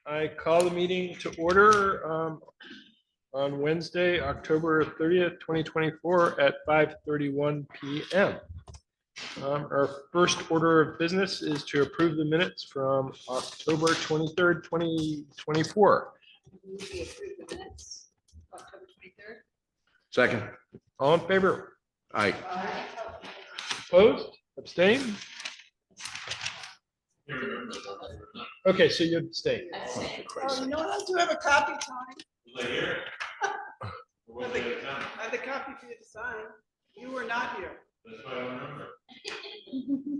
I call the meeting to order on Wednesday, October 30th, 2024 at 5:31 p.m. Our first order of business is to approve the minutes from October 23rd, 2024. Move to approve the minutes, October 23rd. Second. All in favor? Aye. Opposed? Abstain? Okay, so you abstain. Oh, you know what? I do have a copy, Tony. I have the copy for you to sign. You were not here.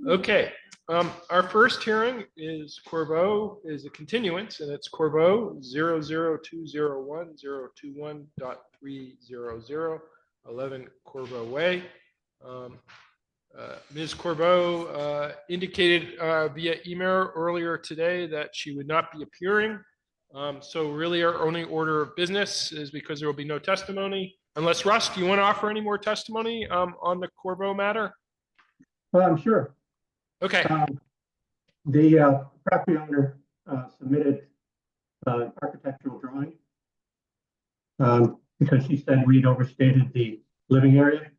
Okay, our first hearing is Corbeau, is a continuance, and it's Corbeau 00201.021.300, 11 Corbeau Way. Ms. Corbeau indicated via email earlier today that she would not be appearing. So really our only order of business is because there will be no testimony. Unless, Russ, do you want to offer any more testimony on the Corbeau matter? Sure. Okay. The property owner submitted architectural drawing because she said we'd overstated the living area.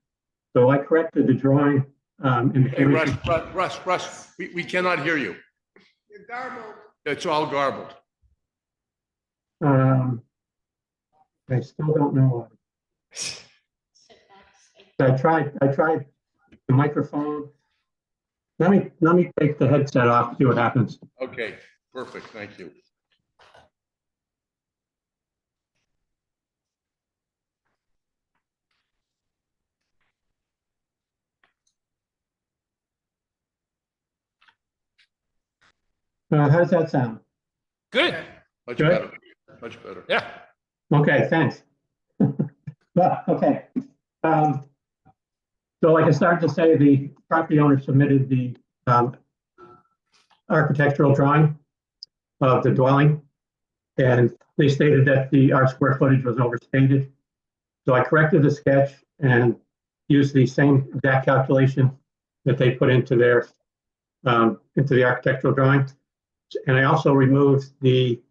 So I corrected the drawing. Hey, Russ, we cannot hear you. You're garbled. It's all garbled. I still don't know. I tried the microphone. Let me take the headset off, see what happens. Okay, perfect. Thank you. How does that sound? Good. Much Good. better. Much better. Yeah. Okay, thanks. Well, okay. So like I started to say, the property owner submitted the architectural drawing of the dwelling, and they stated that our square footage was overstated. So I corrected the sketch and used the same exact calculation that they put into the architectural drawing. And I also removed the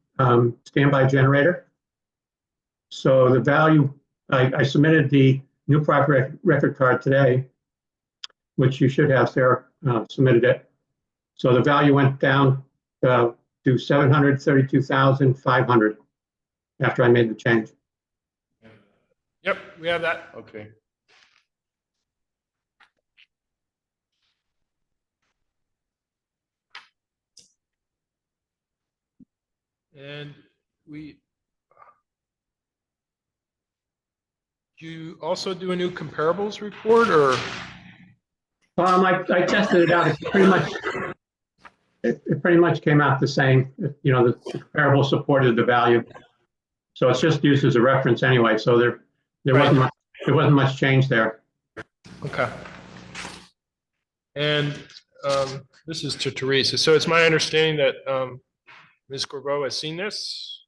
standby generator. So the value, I submitted the new property record card today, which you should have. Sarah submitted it. So the value went down to $732,500 after I made the change. Yep, we have that. Okay. And do you also do a new comparables report, or? I tested it out. It pretty much came out the same. You know, the comparable supported the value, so it's just used as a reference anyway. So there wasn't much change there. Okay. And this is to Teresa. So it's my understanding that Ms. Corbeau has seen this,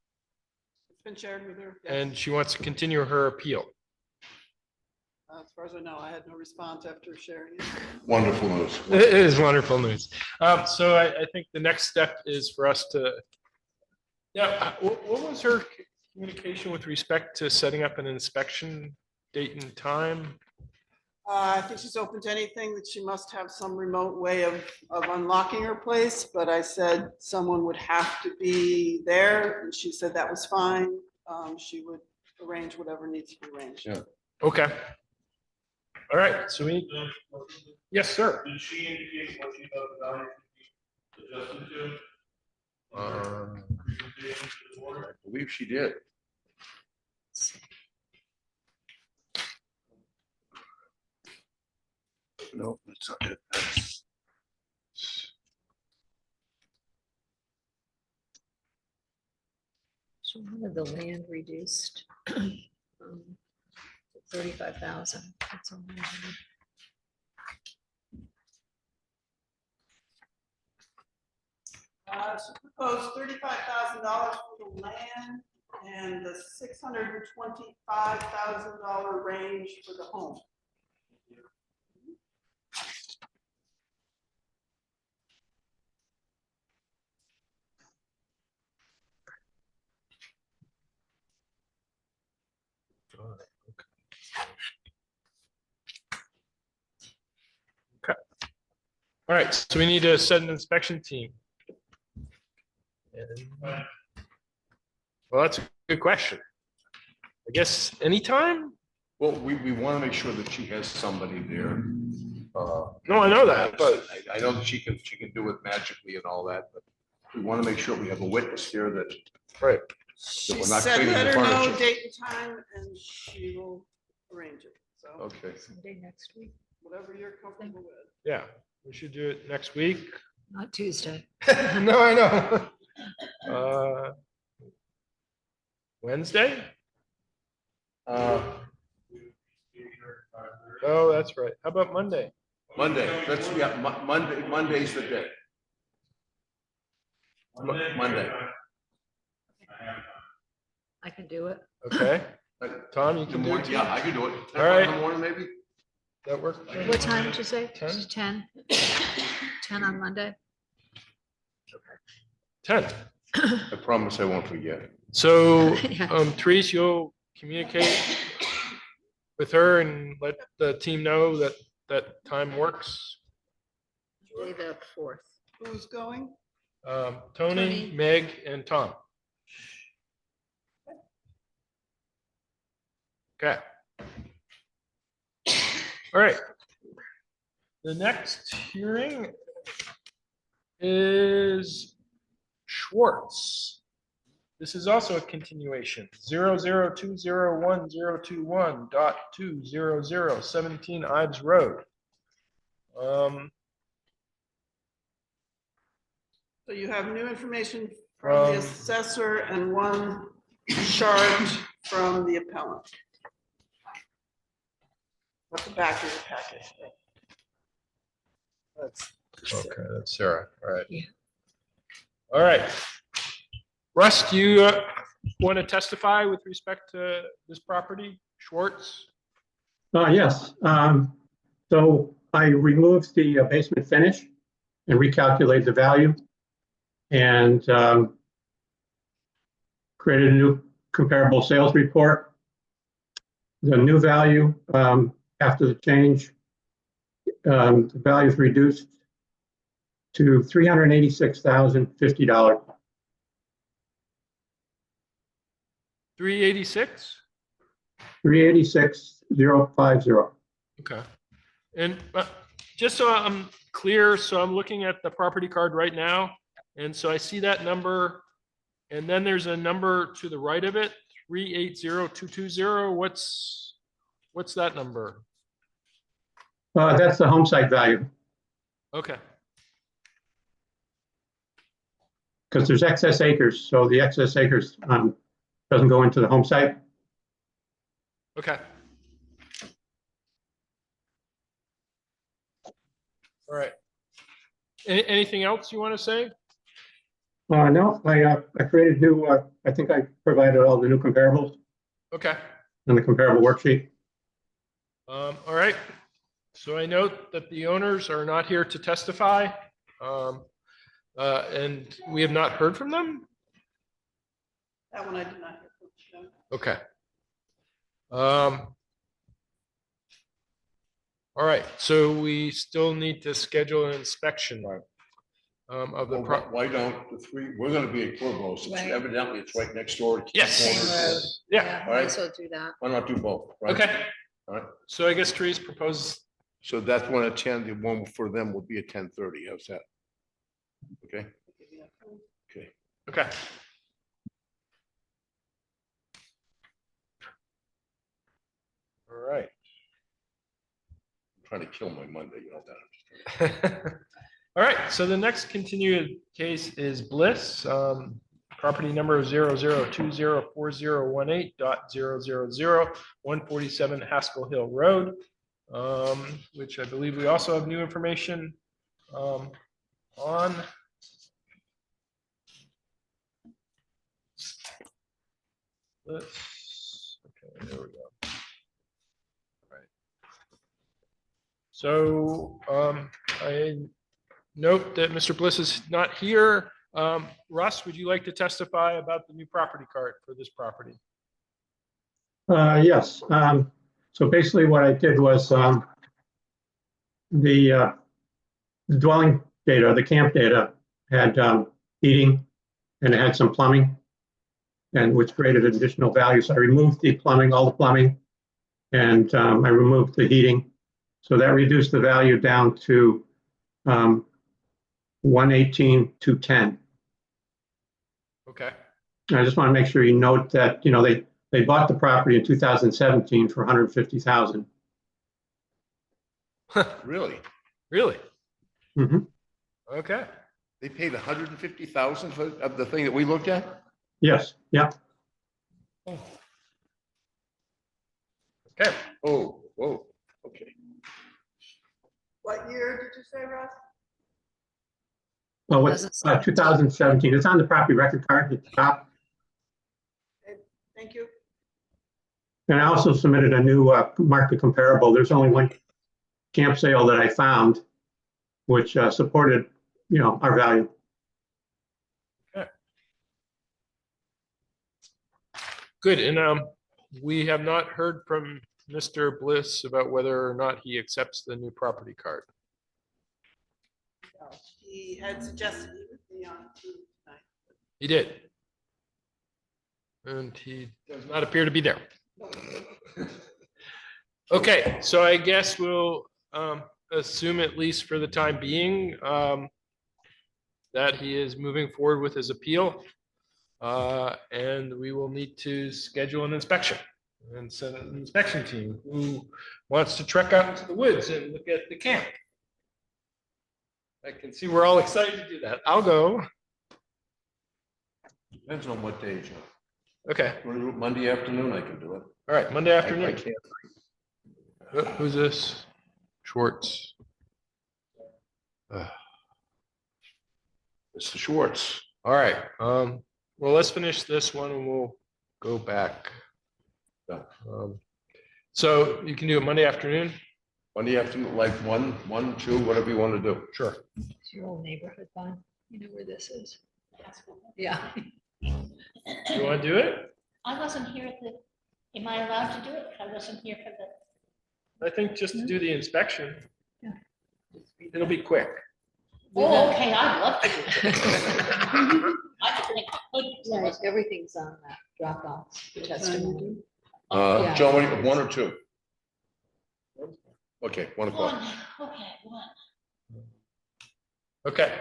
It's been shared with her. Yes. and she wants to continue her appeal. As far as I know, I had no response after sharing it. Wonderful news. It is wonderful news. So I think the next step is for us to, what was her communication with respect to setting up an inspection date and time? I think she's open to anything, that she must have some remote way of unlocking her place, but I said someone would have to be there, and she said that was fine. She would arrange whatever needs to be arranged. Yeah. Okay. All right, so yes, sir. Did she indicate what she thought the value should be adjusted to? Presentation to the board? I believe she did. No, that's not it. So one of the land reduced 35,000. That's all I have. She proposed $35,000 for the land and the $625,000 range for the home. All right, so we need to set an inspection team. And- Well, that's a good question. I guess anytime? Well, we want to make sure that she has somebody there. No, I know that, but I know that she can do it magically and all that, but we want to make sure we have a witness here that. right. She we're not said, cleaning let the her know furniture. date and time, and she will arrange it. So Okay. Someday next week, whatever you're comfortable with. Yeah, we should do it next week. not Tuesday. No, I know. Wednesday? Oh, that's right. How about Monday? Monday, Monday's the day. Monday. I can do it. Okay, Tom, you The can do it morning, too? yeah, I can do it. 10 All right. in the morning, maybe? That work? What time did you say? 10? 10? 10 on Monday? 10. I promise I won't forget. So, Yeah. Therese, you'll communicate with her and let the team know that that time works. July the 4th. Who's going? Tony, Tony. Meg, and Tom. Okay. All right. The next hearing is Schwartz. This is also a continuation, 00201021.200 17 Ives Road. So you have new information from the assessor and one charge from the appellant. At the back of your packet. Okay, that's Sarah, all right. Yeah. All right. Russ, do you want to testify with respect to this property, Schwartz? Yes. So I removed the basement finish and recalculated the value and created a new comparable sales report. The new value after the change, the value is reduced to $386,050. 386? 386,050. Okay. And just so I'm clear, so I'm looking at the property card right now, and so I see that number, and then there's a number to the right of it, 380220. What's that number? That's the home site value Okay. because there's excess acres. So the excess acres doesn't go into the home site. Okay. All right. Anything else you want to say? No, I created new, I think I provided all the new comparables Okay. in the comparable worksheet. All right. So I note that the owners are not here to testify. And we have not heard from them? That one I did not hear from them. Okay. All right, so we still need to schedule an inspection of the Well, why don't the three, we're gonna be at Corvo, since Right. evidently it's right next door. to Yes. Same corners. road. Yeah, Might as well do that. Why not do both? right? okay. All right. So I guess Therese proposes, So that's one at 10, the one for them will be at 10:30, how's that? Okay, okay. okay. All right. I'm trying to kill my Monday, you know that. All right, so the next continued case is Bliss, property number 00204018.000 147 Haskell Hill Road, which I believe we also have new information on. Okay, there we go. Right. So I note that Mr. Bliss is not here. Russ, would you like to testify about the new property card for this property? Yes. So basically what I did was the the dwelling data, the camp data had heating and it had some plumbing, and which created additional value. So I removed the plumbing, all the plumbing, and I removed the heating. So that reduced the value down to 118, 210. Okay. I just want to make sure you note that, they bought the property in 2017 for 150,000. Really? Really? Mhm. Okay. They paid 150,000 for of the thing that we looked at? Yes, yeah. Okay. Oh, whoa, okay. What year did you say, Russ? Well, what's 2017? It's on the property record card at the top. Thank you. And I also submitted a new market comparable. There's only one camp sale that I found, which supported, our value. Good. And we have not heard from Mr. Bliss about whether or not he accepts the new property card. He had suggested he would be on tonight. He did. And he does not appear to be there. Okay, so I guess we'll assume, at least for the time being, that he is moving forward with his appeal. And we will need to schedule an inspection and send an inspection team who wants to trek out into the woods and look at the camp. I can see we're all excited to do that. I'll go. Depends on what day, John. Okay, Monday afternoon, I can do it. all right, Monday I afternoon. can't. Who's this? Schwartz. Mr. Schwartz. All right, well, let's finish this one and we'll go back. Yeah. So you can do it Monday afternoon? Monday afternoon, like 1, 2, whatever you want to do. Sure. It's your old neighborhood, Bon. You know where this is. Yeah. You want to do it? I wasn't here at the, am I allowed to do it? I wasn't here for the, I think just to do the inspection. Yeah. It'll be quick. oh, okay, I'd love to do it. I just think I could. Yeah, everything's on that Dropbox, the testimony. Yeah. Joe, 1 or 2? Okay, 1 o'clock. One, okay, one. Okay.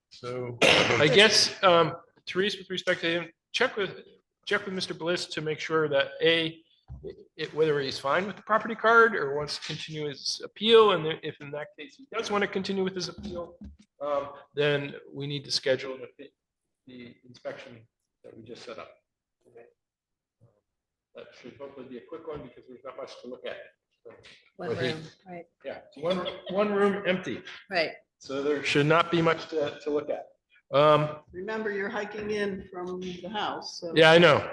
So I guess, Therese, with respect to him, check with Mr. Bliss to make sure that whether he's fine with the property card or wants to continue his appeal. And if in that case he does want to continue with his appeal, then we need to schedule the inspection that we just set up. Okay. That should hopefully be a quick one because there's not much to look at. So, One but he- room, right, Yeah, one room empty. right. So there should not be much to look at. Remember, you're hiking in from the house, so. Yeah, I know.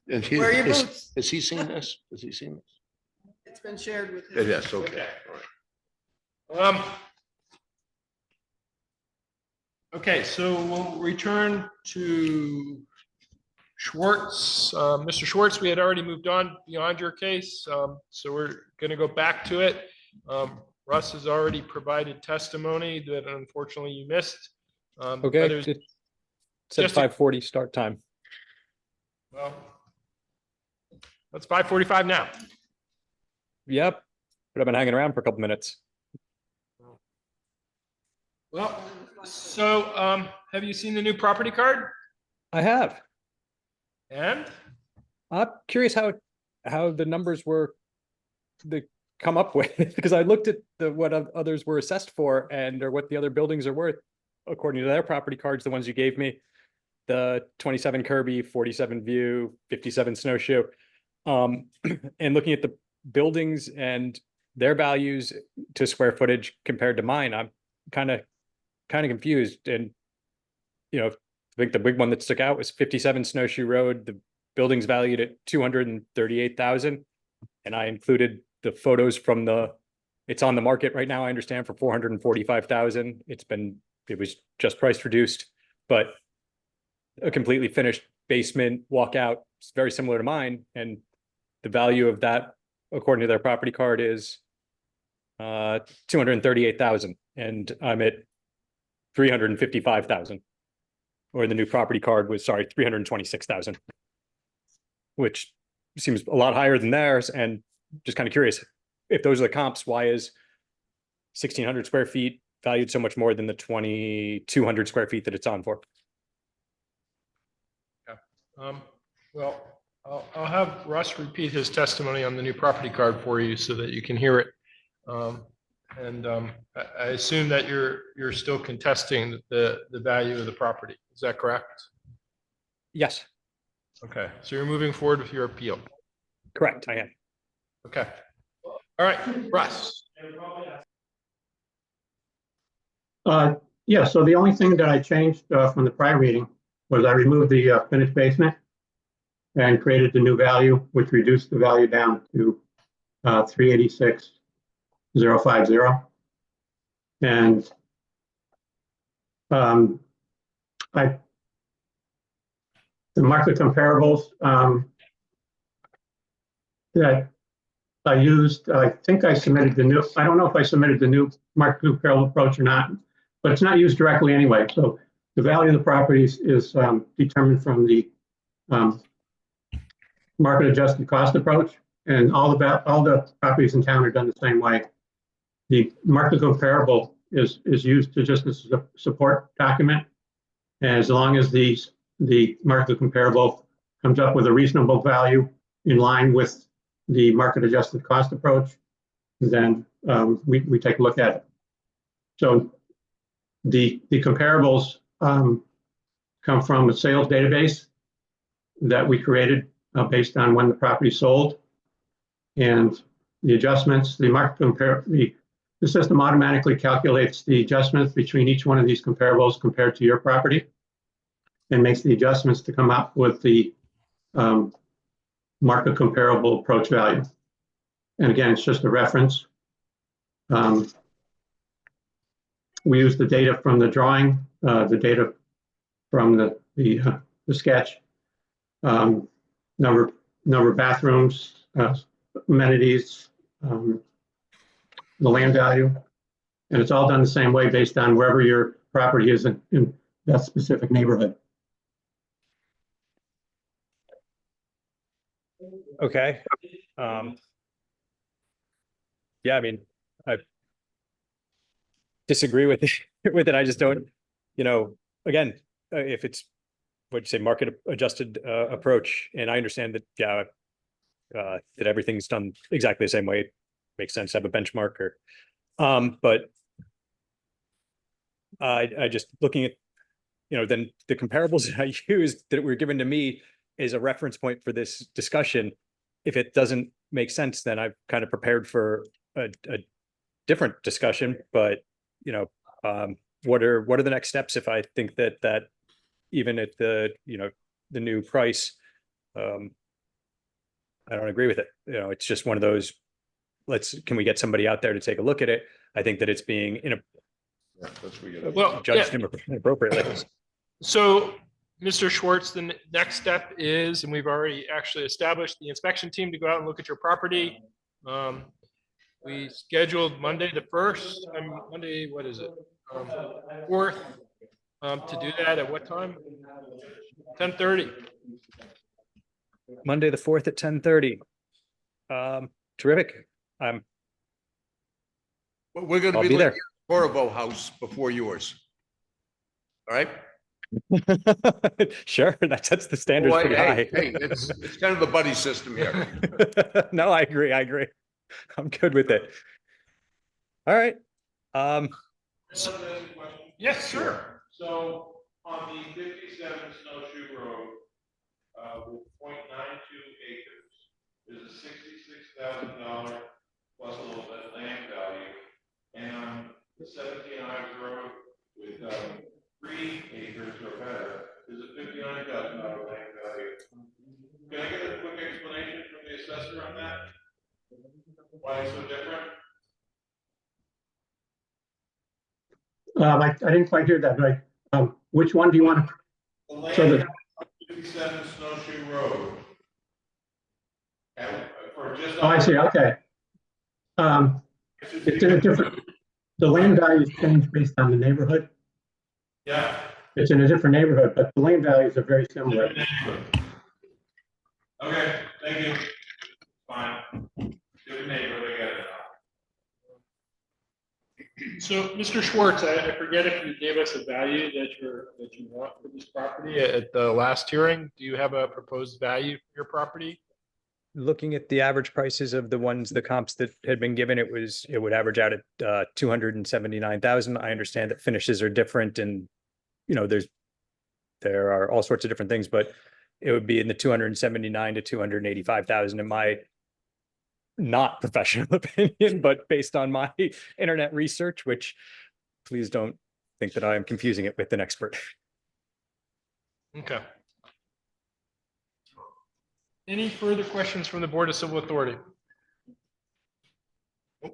And Wear your boots. Has he seen this? Has he seen this? It's been shared with him. Yes, okay. All right. Okay, so we'll return to Schwartz. Mr. Schwartz, we had already moved on beyond your case, so we're going to go back to it. Russ has already provided testimony that unfortunately you missed. Okay, others- it said just a- 5:40 start time. Well, it's 5:45 now. Yep, but I've been hanging around for a couple minutes. Well, so have you seen the new property card? I have. And I'm curious how the numbers were they come up with because I looked at what others were assessed for or what the other buildings are worth according to their property cards, the ones you gave me, the 27 Kirby, 47 View, 57 Snowshoe, and looking at the buildings and their values to square footage compared to mine, I'm kind of confused. And I think the big one that stuck out was 57 Snowshoe Road. The building's valued at 238,000, and I included the photos from it's on the market right now, I understand, for 445,000. It was just price reduced, but a completely finished basement walkout. It's very similar to mine. And the value of that, according to their property card, is 238,000, and I'm at 355,000. Or the new property card was, sorry, 326,000. Which seems a lot higher than theirs, and just kind of curious, if those are the comps, why is 1,600 square feet valued so much more than the 2,200 square feet that it's on for? Well, I'll have Russ repeat his testimony on the new property card for you so that you can hear it. I assume that you're still contesting the value of the property. Is that correct? Yes, Okay, so you're moving forward with your appeal. correct, I am. Okay. All right, Russ. Yeah, so the only thing that I changed from the prior meeting was I removed the finished basement and created the new value, which reduced the value down to 386,050. And the market comparables that I used, I think I submitted the new, I don't know if I submitted the new market comparable approach or not, but it's not used directly anyway. So the value of the properties is determined from the market adjusted cost approach, and all the properties in town are done the same way. The market comparable is used to just as a support document. And as long as the market comparable comes up with a reasonable value in line with the market adjusted cost approach, then we take a look at it. So the comparables come from a sales database that we created based on when the property sold, and the adjustments, the system automatically calculates the adjustments between each one of these comparables compared to your property, and makes the adjustments to come up with the market comparable approach value. And again, it's just a reference. We use the data from the drawing, the data from the sketch, number of bathrooms, amenities, the land value, and it's all done the same way based on wherever your property is in that specific neighborhood. Okay. Yeah, I mean, I disagree with it, with it. I just don't, again, if it's what you say, market adjusted approach, and I understand that, yeah, that everything's done exactly the same way. It makes sense to have a benchmark, but I just looking at, then the comparables that I used that were given to me is a reference point for this discussion. If it doesn't make sense, then I've kind of prepared for a different discussion. But what are the next steps if I think that even at the new price, I don't agree with it. It's just one of those. Can we get somebody out there to take a look at it? I think that it's being judged inappropriately. So, Mr. Schwartz, the next step is, and we've already actually established the inspection team to go out and look at your property. We scheduled Monday the 1st, Monday, what is it? 4th, to do that at what time? 10:30. Monday the 4th at 10:30. Terrific. We're going to I'll be be there. there. Corvo house before yours. All right. Sure, that sets the standards Well, pretty high. hey, it's kind of the buddy system here. No, I agree. I'm good with it. All right. Yes, sure. So on the 57 Snowshoe Road, with 0.92 acres, there's a $66,000 plus a little bit land value. And on the 17 Ives Road with 3 acres or better, there's a $59,000 land value. Can I get a quick explanation from the assessor on that? Why it's so different? I didn't quite hear that right. Which one do you want? The land So the, on 57 Snowshoe Road. For just oh, I see. Okay. $59,000 It's in a different, the land values change based on the neighborhood. Yeah. It's in a different neighborhood, but the land values are very similar. Okay, thank you. Fine. Good neighborhood, I got it. So, Mr. Schwartz, I forget if you gave us a value that you want for this property at the last hearing. Do you have a proposed value for your property? Looking at the average prices of the comps that had been given, it would average out at 279,000. I understand that finishes are different and, there are all sorts of different things, but it would be in the 279 to 285,000 in my not professional opinion, but based on my internet research, which please don't think that I am confusing it with an expert. Okay. Any further questions from the Board of Civil Authority? All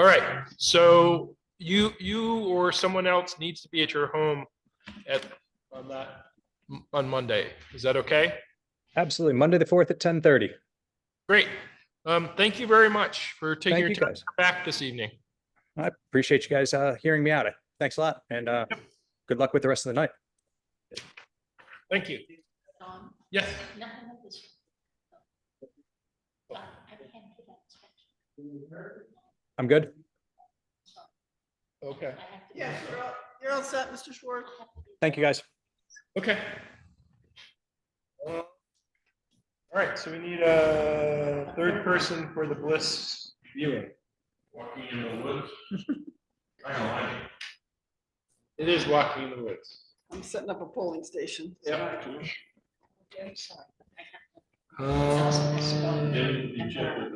right, so you or someone else needs to be at your home on Monday. Is that okay? Absolutely. Monday the 4th at 10:30. Great. Thank you very much for taking Thank your you, time guys. back this evening. I appreciate you guys hearing me out. Thanks a lot. And good luck with the rest of the night. Thank you. Dawn, Yes. nothing of this. I can't do that sketch. I'm good. Okay. I have to- Yes, you're all set, Mr. Schwartz. Thank you, guys. Okay. All right, so we need a third person for the Bliss viewing. Walking in the woods. I don't like it. It is walking in the woods. I'm setting up a polling station. Yep. Very sorry. I have to- Maybe you check with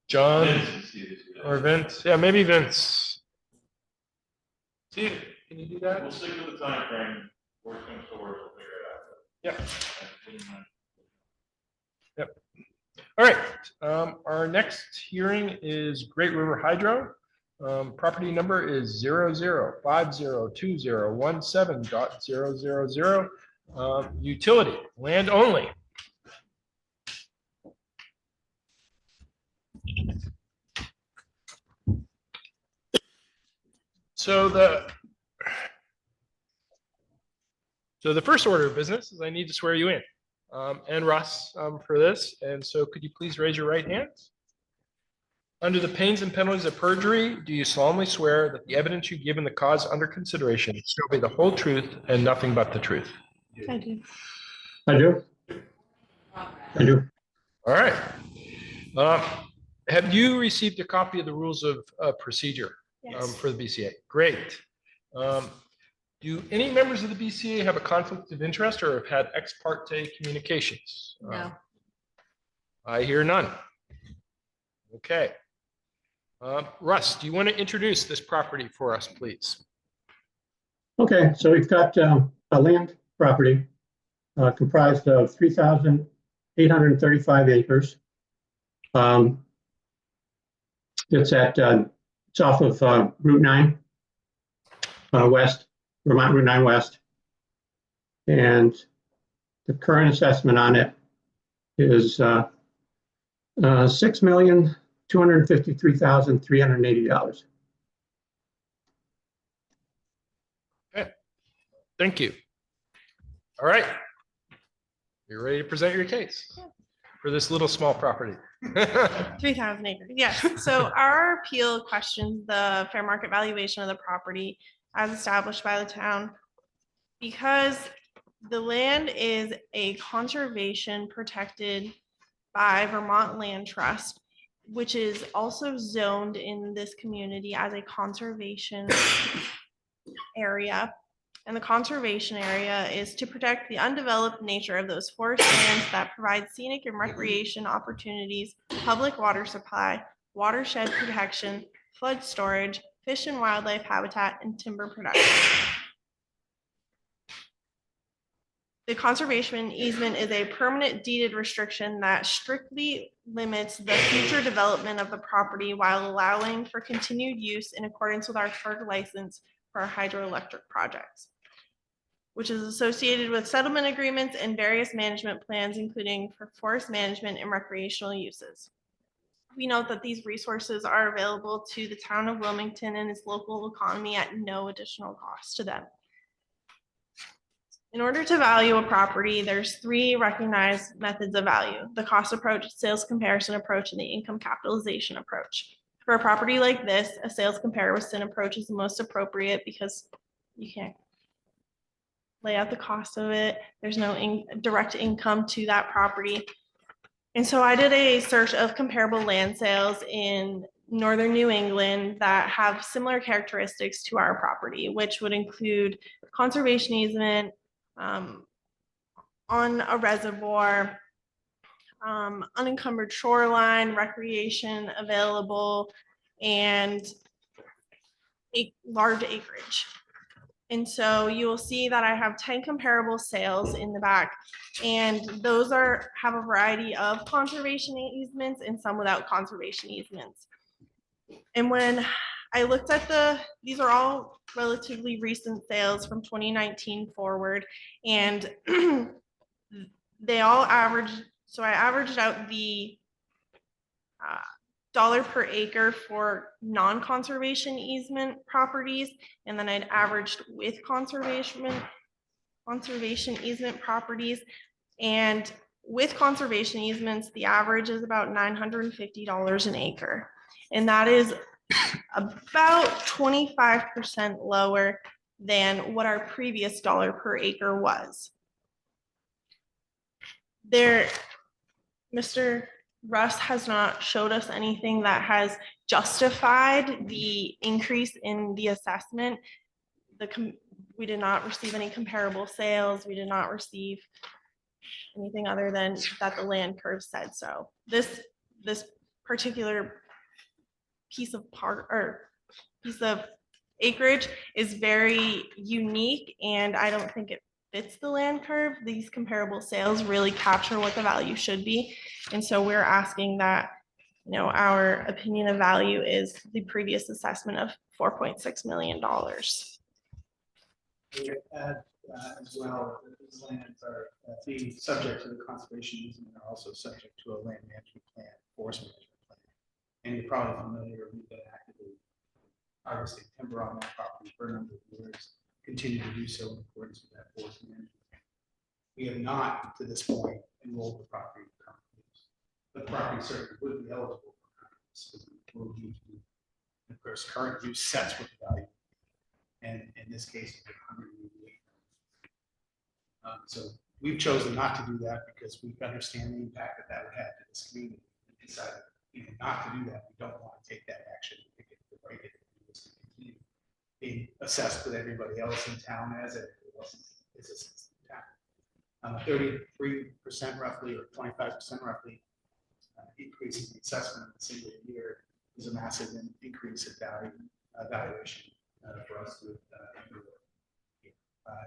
John Vince and see if it's good. or Vince? Yeah, maybe Vince. See, can you do that? We'll stick with the time frame. Worst comes to worst, we'll figure it out. Yep. Yep. All right, our next hearing is Great River Hydro. Property number is 00502017.000. Utility, land only. So the first order of business is I need to swear you in, and Russ, for this. And so could you please raise your right hand? Under the pains and penalties of perjury, do you solemnly swear that the evidence you give in the cause under consideration shall be the whole truth and nothing but the truth? I do. I do. I do. All right. Have you received a copy of the rules of procedure Yes. for the BCA? Great. Do any members of the BCA have a conflict of interest or have had ex parte communications? No. I hear none. Okay. Russ, do you want to introduce this property for us, please? Okay, so we've got a land property comprised of 3,835 acres. It's off of Route 9 West, Vermont Route 9 West. And the current assessment on it is $6,253,380. Thank you. All right. You're ready to present your case for this little small property. 3,000 acres, yes. So our appeal questions the fair market valuation of the property as established by the town. Because the land is a conservation protected by Vermont Land Trust, which is also zoned in this community as a conservation area. And the conservation area is to protect the undeveloped nature of those forest lands that provide scenic and recreation opportunities, public water supply, watershed protection, flood storage, fish and wildlife habitat, and timber production. The conservation easement is a permanent deeded restriction that strictly limits the future development of the property while allowing for continued use in accordance with our FERC license for our hydroelectric projects, which is associated with settlement agreements and various management plans, including for forest management and recreational uses. we note that these resources are available to the town of Wilmington and its local economy at no additional cost to them. In order to value a property, there's 3 recognized methods of value: the cost approach, sales comparison approach, and the income capitalization approach. For a property like this, a sales comparison approach is the most appropriate because you can't lay out the cost of it. There's no direct income to that property. And so I did a search of comparable land sales in northern New England that have similar characteristics to our property, which would include conservation easement, on a reservoir, unencumbered shoreline, recreation available, and a large acreage. And so you will see that I have 10 comparable sales in the back, and those have a variety of conservation easements and some without conservation easements. And when I looked at these are all relatively recent sales from 2019 forward, and they all averaged, so I averaged out the dollar per acre for non-conservation easement properties, and then I'd averaged with conservation easement properties. And with conservation easements, the average is about $950 an acre. And that is about 25% lower than what our previous dollar per acre was. Mr. Russ has not showed us anything that has justified the increase in the assessment. We did not receive any comparable sales. We did not receive anything other than that the land curve said so. This particular piece of acreage is very unique, and I don't think it fits the land curve. These comparable sales really capture what the value should be. And so we're asking that, our opinion of value is the previous assessment of $4.6 million. We add as well that these lands are being subject to the conservation easement, are also subject to a land management plan, forest management plan. And you're probably familiar, we've been actively harvesting timber on that property for a number of years, continue to do so in accordance with that forest management plan. We have not, to this point, enrolled the property in current use. But the property certainly would be eligible for current use. Of course, current use sets what the value. And in this case, it's 188. So we've chosen not to do that because we understand the impact that would have to this community. We decided not to do that. We don't want to take that action. We think it's the right thing to do is to continue being assessed with everybody else in town as everybody else is assessed in town. 33% roughly, or 25% roughly, increase in the assessment in a single year is a massive increase in valuation for us to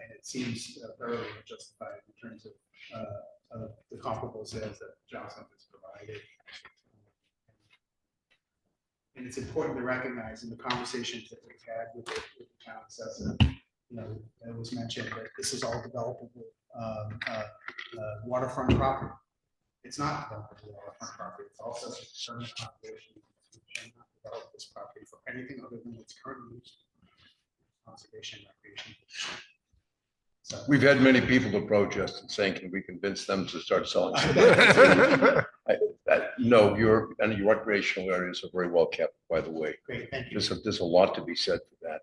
and it seems thoroughly justified in terms of the comparable sales that Johnson has provided. And it's important to recognize in the conversations that we've had with the town assessor, it was mentioned that this is all developable waterfront property. It's not developable waterfront property. It's also permanent conservation. We cannot develop this property for anything other than its current use. Conservation, recreation. So We've had many people approach us and saying, can we convince them to start selling? No, your recreational areas are very well kept, by the way. great, thank you. There's a lot to be said for that.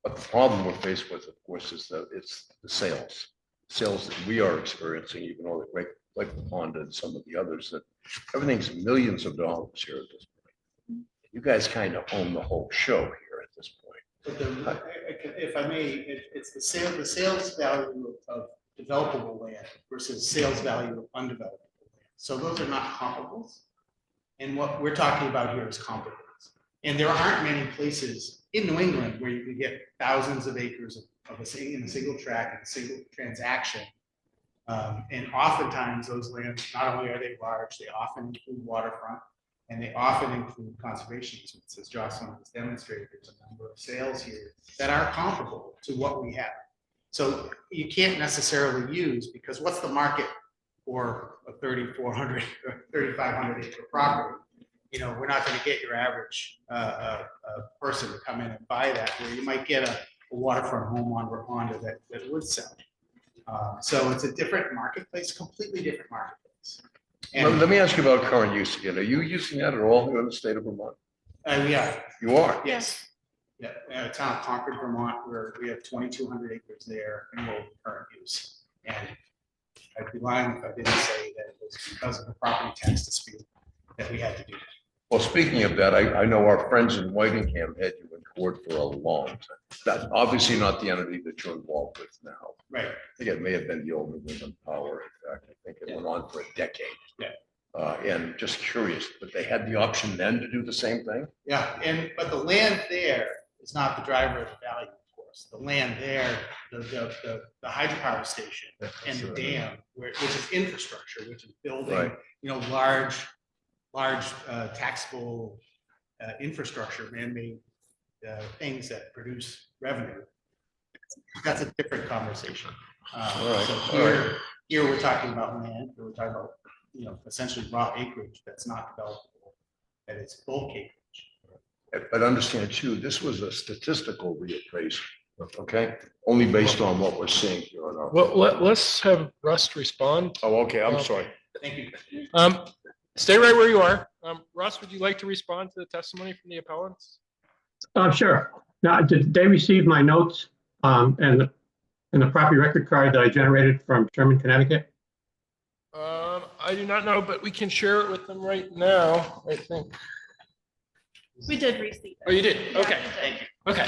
But the problem we're faced with, of course, is that it's the sales that we are experiencing, even though like the Honda and some of the others, that everything's millions of dollars here at this point. You guys kind of own the whole show here at this point. But if I may, it's the sales value of developable land versus sales value of undeveloped land. So those are not comparables. And what we're talking about here is comparables. And there aren't many places in New England where you can get thousands of acres in a single tract and a single transaction. And oftentimes those lands, not only are they large, they often include waterfront. And they often include conservation easements. As Jocelyn has demonstrated, there's a number of sales here that are comparable to what we have. So you can't necessarily use, because what's the market for a 3,400 or 3,500 acre property? we're not gonna get your average person to come in and buy that, where you might get a waterfront home on Raponda that would sell. So it's a different marketplace, completely different marketplace. And Let me ask you about current use again. Are you using that at all here in the state of Vermont? we are, You are? yes. Yeah, town of Concord, Vermont, where we have 2,200 acres there in current use. And I'd be lying if I didn't say that it was because of the property tax dispute that we had to do that. Well, speaking of that, I know our friends in Whitingham had you in court for a long time. That's obviously not the entity that you're involved with now. Right. I think it may have been the old New England Power. In fact, I think it went on for a decade. Yeah. And just curious, but they had the option then to do the same thing? Yeah, but the land there is not the driver of the value, of course. The land there, the hydropower station and the dam, which is infrastructure, which is building, Right. large taxable infrastructure, man-made things that produce revenue. That's a different conversation. So here we're talking about land, we're talking about, essentially raw acreage that's not developable, that it's bulk acreage. But understand too, this was a statistical reappraisal, okay? Only based on what we're seeing here on our. Well, let's have Russ respond. Oh, okay, I'm sorry. Thank you. Stay right where you are. Russ, would you like to respond to the testimony from the appellants? Sure. Now, did they receive my notes and the property record card that I generated from Sherman, Connecticut? I do not know, but we can share it with them right now, I think. We did receive Oh, it. you did? Yeah, Okay, we did. okay.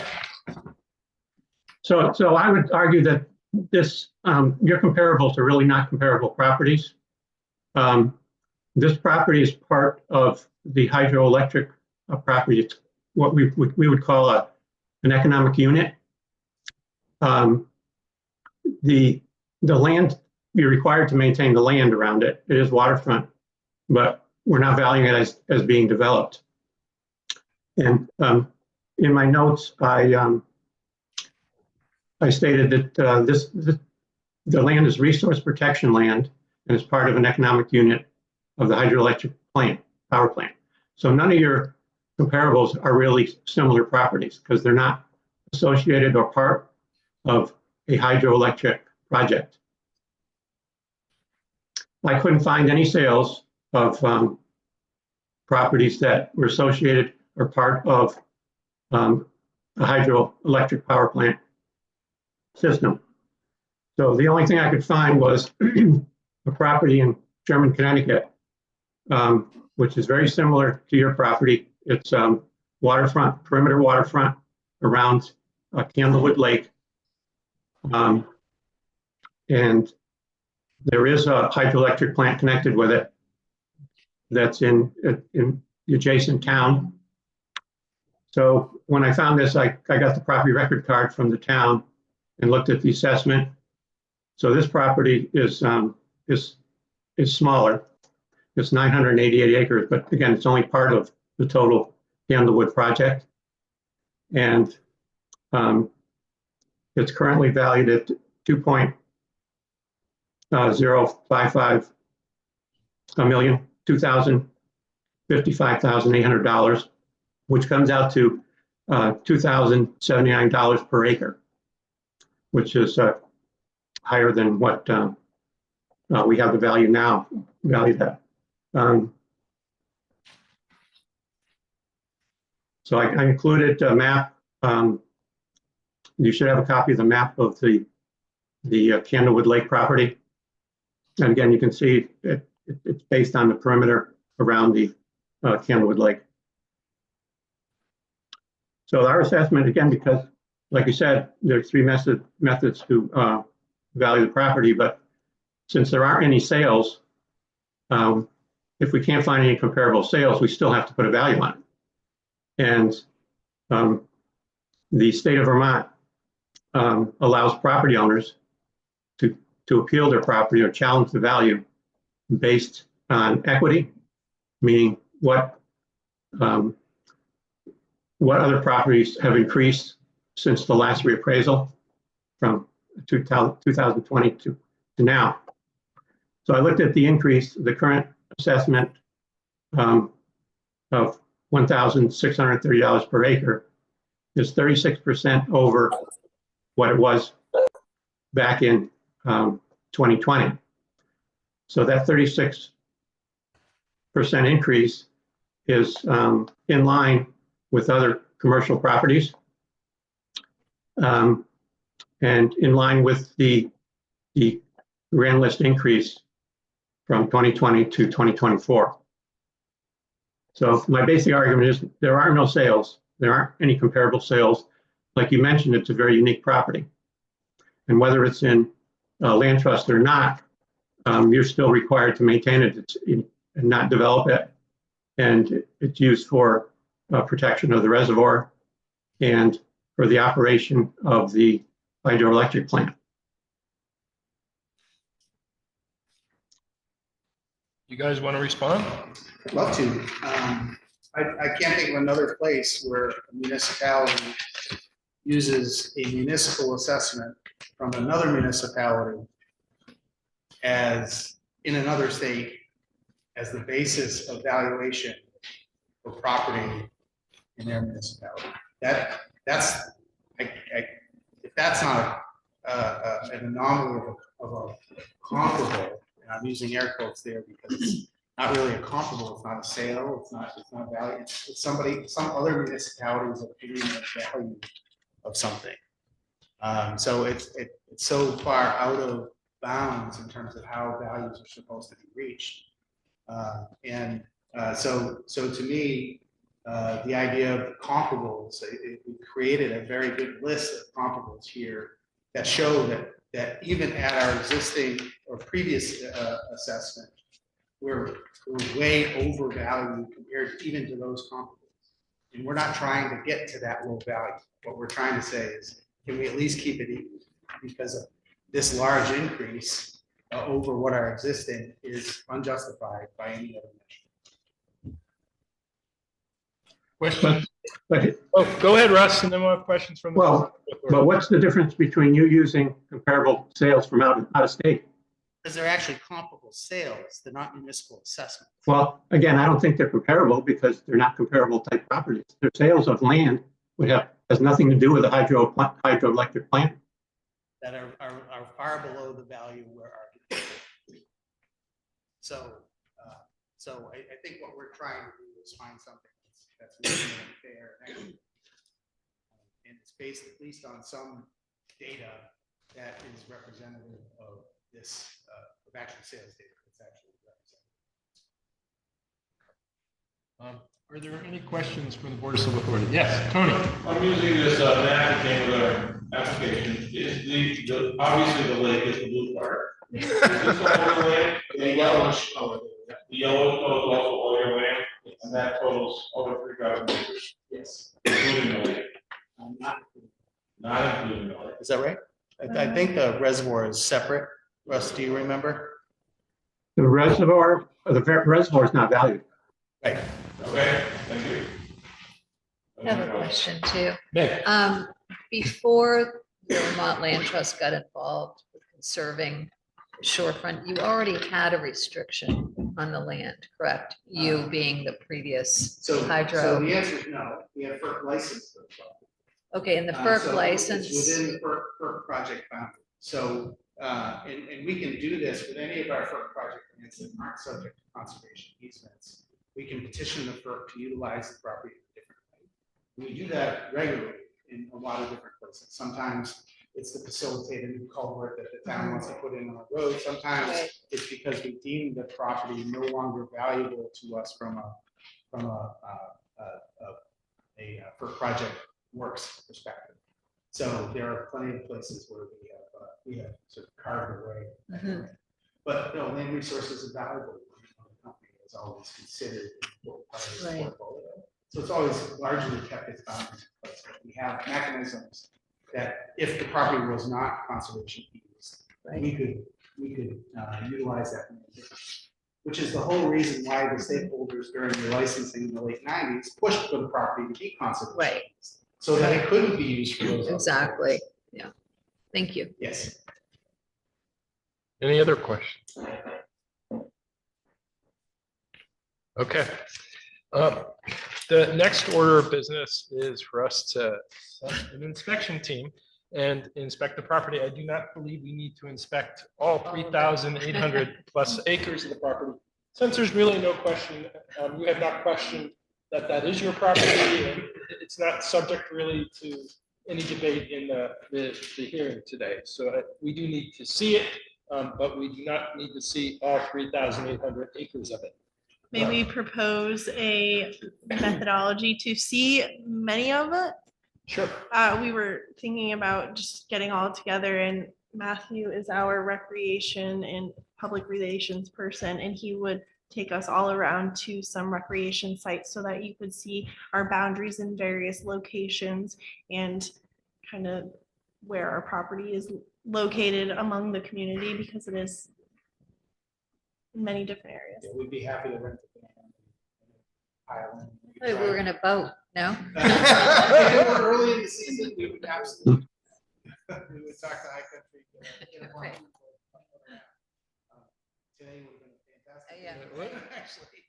So I would argue that this, your comparables are really not comparable properties. This property is part of the hydroelectric property. It's what we would call an economic unit. The land, you're required to maintain the land around it. It is waterfront, but we're not valuing it as being developed. And in my notes, I stated that the land is resource protection land and is part of an economic unit of the hydroelectric power plant. So none of your comparables are really similar properties because they're not associated or part of a hydroelectric project. I couldn't find any sales of properties that were associated or part of a hydroelectric power plant system. So the only thing I could find was a property in Sherman, Connecticut, which is very similar to your property. It's waterfront, perimeter waterfront around Candlewood Lake. And there is a hydroelectric plant connected with it that's in the adjacent town. So when I found this, I got the property record card from the town and looked at the assessment. So this property is smaller. It's 988 acres, but again, it's only part of the total Candlewood project. And it's currently valued at $2.055 million, $2,055,800, which comes out to $2,079 per acre, which is higher than what we have the value now valued at. So I included a map. You should have a copy of the map of the Candlewood Lake property. And again, you can see it's based on the perimeter around the Candlewood Lake. So our assessment, again, because like you said, there's three methods to value the property, but since there aren't any sales, if we can't find any comparable sales, we still have to put a value on it. And the state of Vermont allows property owners to appeal their property or challenge the value based on equity, meaning what other properties have increased since the last reappraisal from 2020 to now. So I looked at the increase, the current assessment of $1,630 per acre is 36% over what it was back in 2020. So that 36% increase is in line with other commercial properties and in line with the grand list increase from 2020 to 2024. So my basic argument is there are no sales. There aren't any comparable sales. Like you mentioned, it's a very unique property. And whether it's in land trust or not, you're still required to maintain it and not develop it. And it's used for protection of the reservoir and for the operation of the hydroelectric plant. You guys want to respond? I'd love to. I can't think of another place where a municipality uses a municipal assessment from another municipality as, in another state, as the basis of valuation for property in their municipality. That's if that's not an anomaly of a comparable, and I'm using air quotes there because it's not really a comparable, it's not a sale, it's not value, it's some other municipality's opinion of value of something. So it's so far out of bounds in terms of how values are supposed to be reached. So to me, the idea of comparables, we created a very good list of comparables here that show that even at our existing or previous assessment, we're way overvalued compared even to those comparables. And we're not trying to get to that low value. What we're trying to say is, can we at least keep it equal? Because of this large increase over what our existing is unjustified by any other measure. Question? But Oh, go ahead, Russ, and then we'll have questions from the. well, but what's the difference between you using comparable sales from out of state? Because they're actually comparable sales, they're not municipal assessments. Well, again, I don't think they're comparable because they're not comparable type properties. Their sales of land has nothing to do with the hydroelectric plant. That are far below the value we're arguing. So I think what we're trying to do is find something that's reasonable and fair. And it's based at least on some data that is representative of this, of actual sales data. It's actually representative. Are there any questions from the Board of Civil Authority? Yes, Tony. I'm using this map that came with our application. Is the obviously the lake is the blue part. Is this all your land? The yellowish color. The yellow color is also all your land, and that totals over 3,000 acres. Yes. Including the lake. Not including the lake. Is that right? I think the reservoir is separate. Russ, do you remember? The reservoir is not valued. Right. Okay, thank you. I have a question too. Meg. Before the Vermont Land Trust got involved with conserving the shorefront, you already had a restriction on the land, correct? You being the previous So hydro. the answer is no. We have FERC license for the property. Okay, and the So FERC it's license, within the FERC project boundary. So, and we can do this with any of our FERC project plans that aren't subject to conservation easements. We can petition the FERC to utilize the property in a different way. We do that regularly in a lot of different places. Sometimes it's to facilitate a new culvert that the town wants to put in on a road. Sometimes Right. it's because we deem the property no longer valuable to us from a FERC project works perspective. So there are plenty of places where we have sort of carved away. Mhm. But no, land resources are valuable. The company is always considered an important part of its Right. portfolio. So it's always largely kept its boundaries in place. But we have mechanisms that if the property was not conservation used, Right. we could utilize that. Which is the whole reason why the stakeholders during the licensing in the late 90s pushed for the property to be conservation. Right. So that it couldn't be used for those. other Exactly. purposes. Yeah. Thank you. Yes. Any other questions? Okay. The next order of business is for us to set an inspection team and inspect the property. I do not believe we need to inspect all 3,800 plus acres of the property. Since there's really no question, you have not questioned that that is your property, and it's not subject really to any debate in the hearing today. So we do need to see it, but we do not need to see all 3,800 acres of it. May we propose a methodology to see many of it? Sure. We were thinking about just getting all together, and Matthew is our recreation and public relations person, and he would take us all around to some recreation sites so that you could see our boundaries in various locations and kind of where our property is located among the community, because it is in many different areas. Yeah, we'd be happy to rent the van. Island. We were gonna vote, no? If it were early in the season, we would absolutely. We would talk to High Country. Get one Okay. people around. Today would have been fantastic. Yeah. Actually,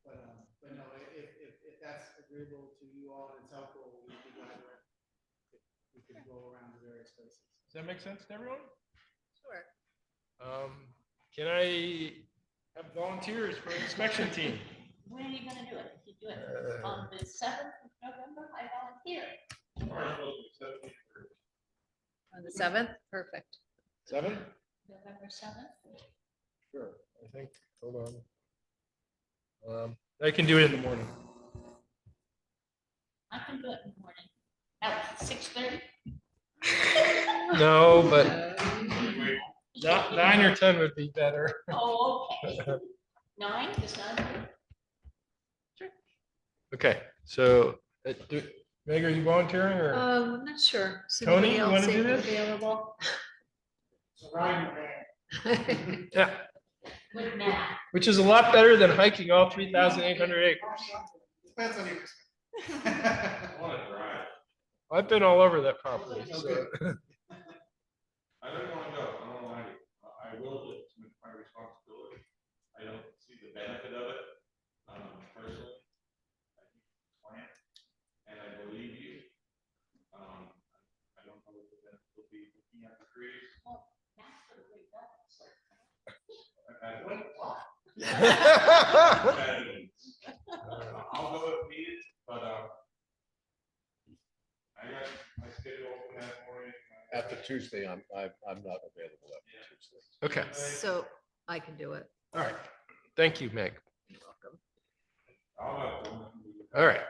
but no, if that's agreeable to you all and it's helpful, we'd be glad to. We could go around to various places. Does that make sense to everyone? Sure. Can I have volunteers for inspection team? When are you gonna do it? If you do it on the 7th of November, I volunteer. On the 7th, perfect. 7? November 7th. Sure. I think, hold on. I can do it in the morning. I can do it in the morning. At 6:30. No, but Uh, 9 or 10 would be better. Oh, okay. 9 is 9. Okay, so, Meg, are you volunteering or? I'm not sure. Is Tony, anybody you else wanna do even this? Available? Yeah, With Matt. which is a lot better than hiking all 3,800 acres. Depends on your. I've been all over that property, so. I don't want to go, I don't like it, I will, do it. It's my responsibility. I don't see the benefit of it, personally. I think it's planned, and I believe you. I don't know what the benefit will be looking at the trees. Well, Matt's a great guy, so. I'll go if needed, but, I got my schedule open that morning. After Tuesday, I'm not available after Tuesday. Okay, So I can do it. all right. Thank you, Meg. You're welcome. All right,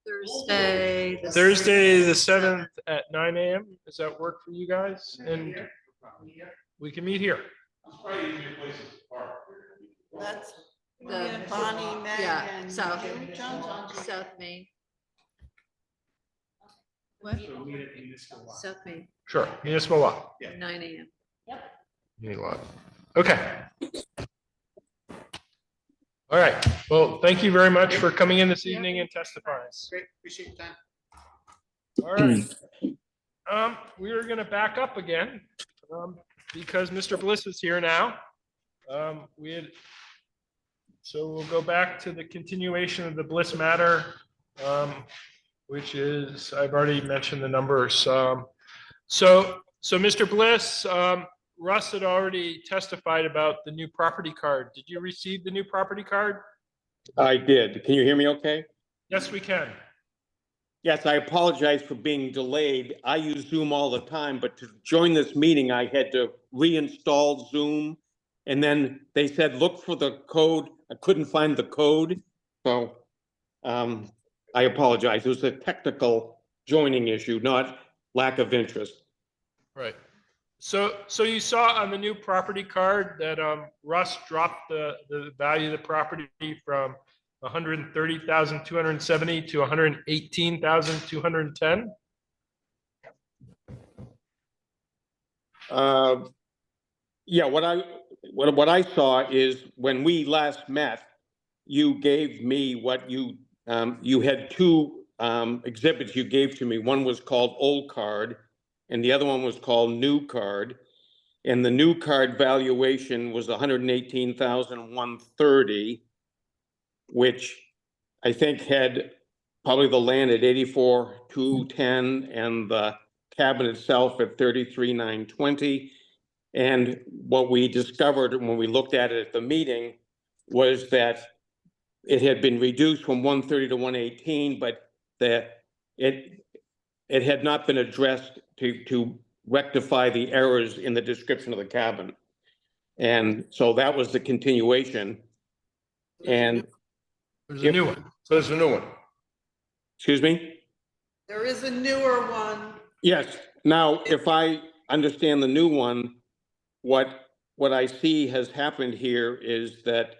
Thursday. the Thursday, the 7th at 9 a.m. Does that work for you guys? And we can meet here. It's probably easier places to park. That's The- Bonnie, Meg, Yeah, and South, Jim Jones. South Main, What? So meet at Municipal Lot. South Main, Sure, municipal law. 9 a.m. Any lot. Okay. All right, well, thank you very much for coming in this evening and testifying. Great, appreciate your time. All right. We are gonna back up again, because Mr. Bliss is here now. So we'll go back to the continuation of the Bliss matter, which is, I've already mentioned the numbers. So Mr. Bliss, Russ had already testified about the new property card. Did you receive the new property card? I did. Can you hear me okay? Yes, we can. Yes, I apologize for being delayed. I use Zoom all the time, but to join this meeting, I had to reinstall Zoom. And then they said, look for the code. I couldn't find the code. So I apologize. It was a technical joining issue, not lack of interest. Right. So you saw on the new property card that Russ dropped the value of the property from 130,270 to 118,210. Yeah, what I saw is when we last met, you gave me what you had two exhibits you gave to me. One was called Old Card and the other one was called New Card. And the new card valuation was 118,130. which I think had probably the land at 84,210 and the cabin itself at 33,920. And what we discovered when we looked at it at the meeting was that it had been reduced from 130 to 118, but that it had not been addressed to rectify the errors in the description of the cabin. And so that was the continuation. And There's a new one. So there's a new one. excuse me? There is a newer one. Yes. Now, if I understand the new one, what I see has happened here is that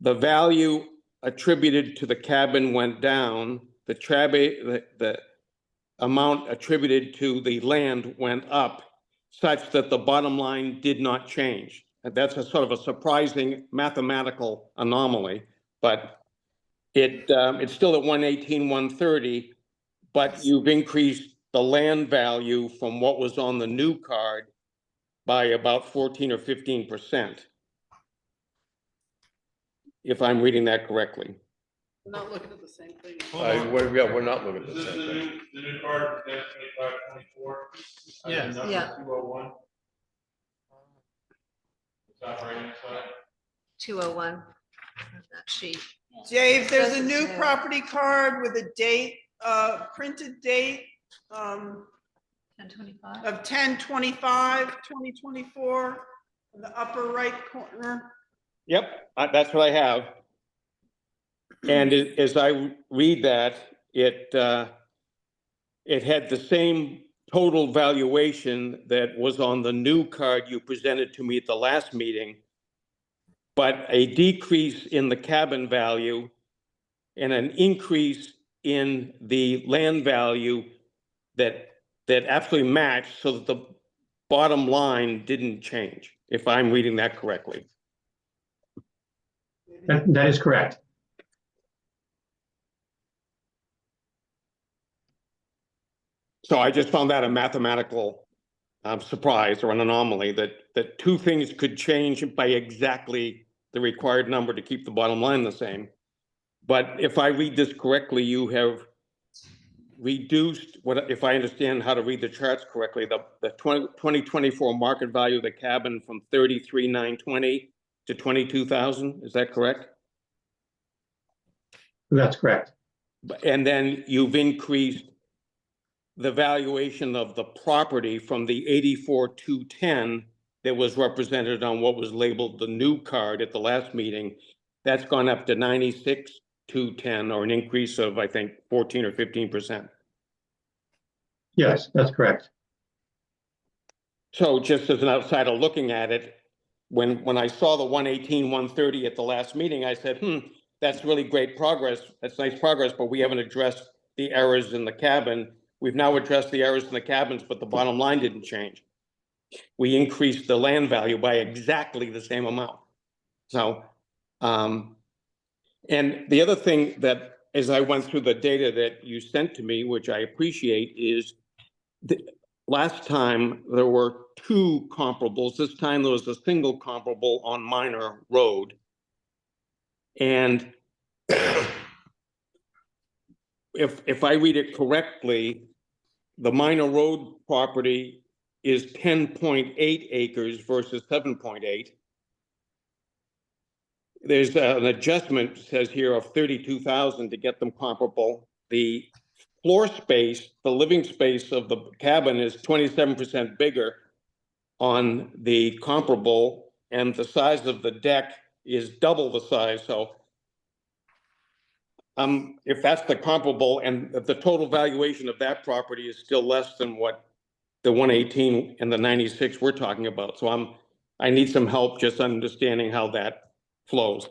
the value attributed to the cabin went down, the amount attributed to the land went up, such that the bottom line did not change. And that's a sort of a surprising mathematical anomaly, but it's still at 118, 130, but you've increased the land value from what was on the new card by about 14 or 15%. If I'm reading that correctly. I'm not looking at the same thing. We're not looking at Is the this same thing. the new card, for 2524? Yes. Yeah. 201? It's not right inside. 201 on that sheet. Dave, there's a Doesn't new say. property card with a date, printed date, 1025. of 10/25/2024 in the upper right corner. Yep, that's what I have. And as I read that, it had the same total valuation that was on the new card you presented to me at the last meeting, but a decrease in the cabin value and an increase in the land value that absolutely matched, so that the bottom line didn't change, if I'm reading that correctly. That is correct. So I just found that a mathematical surprise or an anomaly that two things could change by exactly the required number to keep the bottom line the same. But if I read this correctly, you have reduced what, if I understand how to read the charts correctly, the 2024 market value of the cabin from 33,920 to 22,000. Is that correct? That's correct. And then you've increased the valuation of the property from the 84,210 that was represented on what was labeled the new card at the last meeting. That's gone up to 96,210, or an increase of, I think, 14 or 15%. Yes, that's correct. So just as an outsider looking at it, when I saw the 118, 130 at the last meeting, I said, that's really great progress. That's nice progress, but we haven't addressed the errors in the cabin. We've now addressed the errors in the cabins, but the bottom line didn't change. We increased the land value by exactly the same amount. So, and the other thing that, as I went through the data that you sent to me, which I appreciate, is last time there were two comparables. This time there was a single comparable on Minor Road. And if I read it correctly, the Minor Road property is 10.8 acres versus 7.8. There's an adjustment, says here, of 32,000 to get them comparable. The floor space, the living space of the cabin is 27% bigger on the comparable, and the size of the deck is double the size. So if that's the comparable, and the total valuation of that property is still less than what the 118 and the 96 we're talking about. So I need some help just understanding how that flows.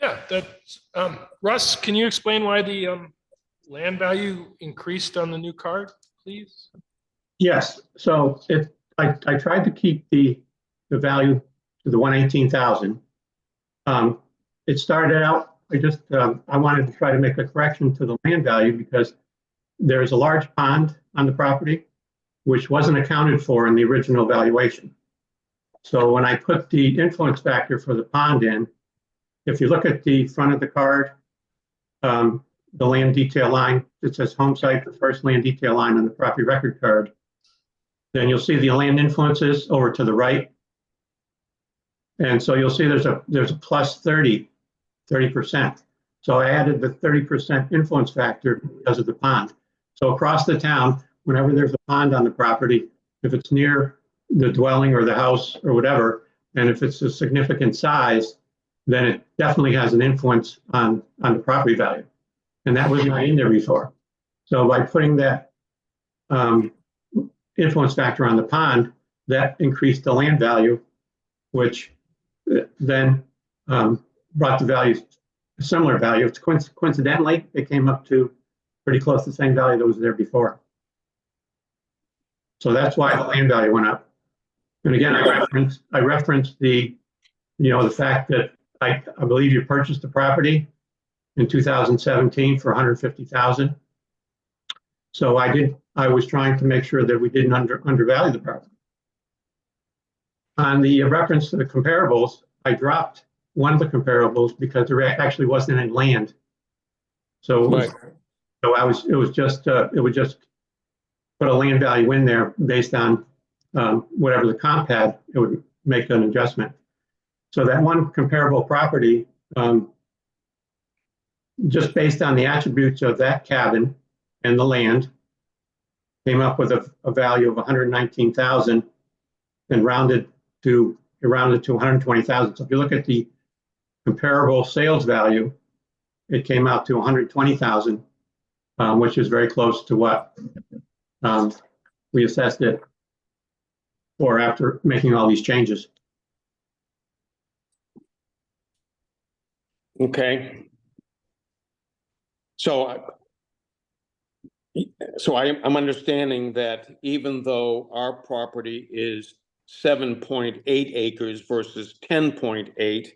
Yeah, that's, Russ, can you explain why the land value increased on the new card, please? Yes, so I tried to keep the value to the 118,000. It started out, I wanted to try to make a correction to the land value because there's a large pond on the property, which wasn't accounted for in the original valuation. So when I put the influence factor for the pond in, if you look at the front of the card, the land detail line, it says home site, the first land detail line on the property record card. Then you'll see the land influences over to the right. And so you'll see there's a plus 30%. So I added the 30% influence factor because of the pond. So across the town, whenever there's a pond on the property, if it's near the dwelling or the house or whatever, and if it's a significant size, then it definitely has an influence on the property value. And that was not in there before. So by putting that influence factor on the pond, that increased the land value, which then brought the value, a similar value. It's coincidentally, it came up to pretty close to the same value that was there before. So that's why the land value went up. And again, I referenced the, the fact that I believe you purchased the property in 2017 for 150,000. So I was trying to make sure that we didn't undervalue the property. On the reference to the comparables, I dropped one of the comparables because there actually wasn't any land. So it would just put a land value in there based on whatever the comp had, it would make an adjustment. So that one comparable property, just based on the attributes of that cabin and the land, came up with a value of 119,000 and rounded to 120,000. So if you look at the comparable sales value, it came out to 120,000, which is very close to what we assessed it for after making all these changes. Okay. So I'm understanding that even though our property is 7.8 acres versus 10.8,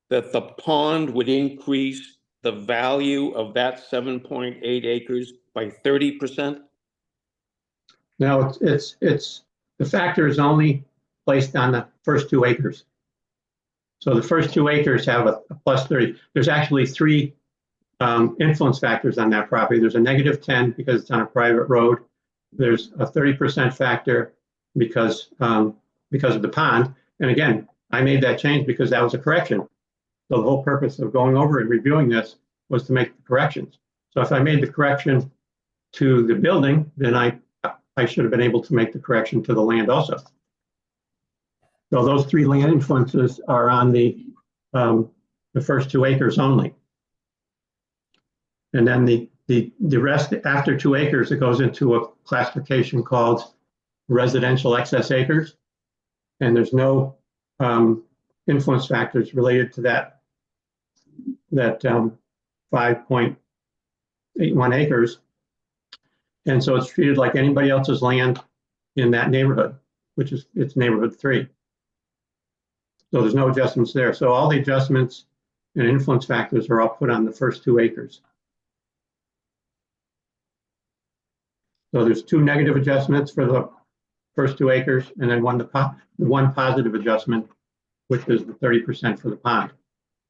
that the pond would increase the value of that 7.8 acres by 30%? Now it's the factor is only placed on the first 2 acres. So the first 2 acres have a plus 30. There's actually 3 influence factors on that property. There's a -10 because it's on a private road. There's a 30% factor because of the pond. And again, I made that change because that was a correction. So the whole purpose of going over and reviewing this was to make the corrections. So if I made the correction to the building, then I should have been able to make the correction to the land also. So those 3 land influences are on the first 2 acres only. And then the rest after 2 acres, it goes into a classification called residential excess acres. And there's no influence factors related to that 5.81 acres. And so it's treated like anybody else's land in that neighborhood, which is it's neighborhood 3. So there's no adjustments there. So all the adjustments and influence factors are all put on the first 2 acres. So there's 2 negative adjustments for the first 2 acres, and then one positive adjustment, which is the 30% for the pond.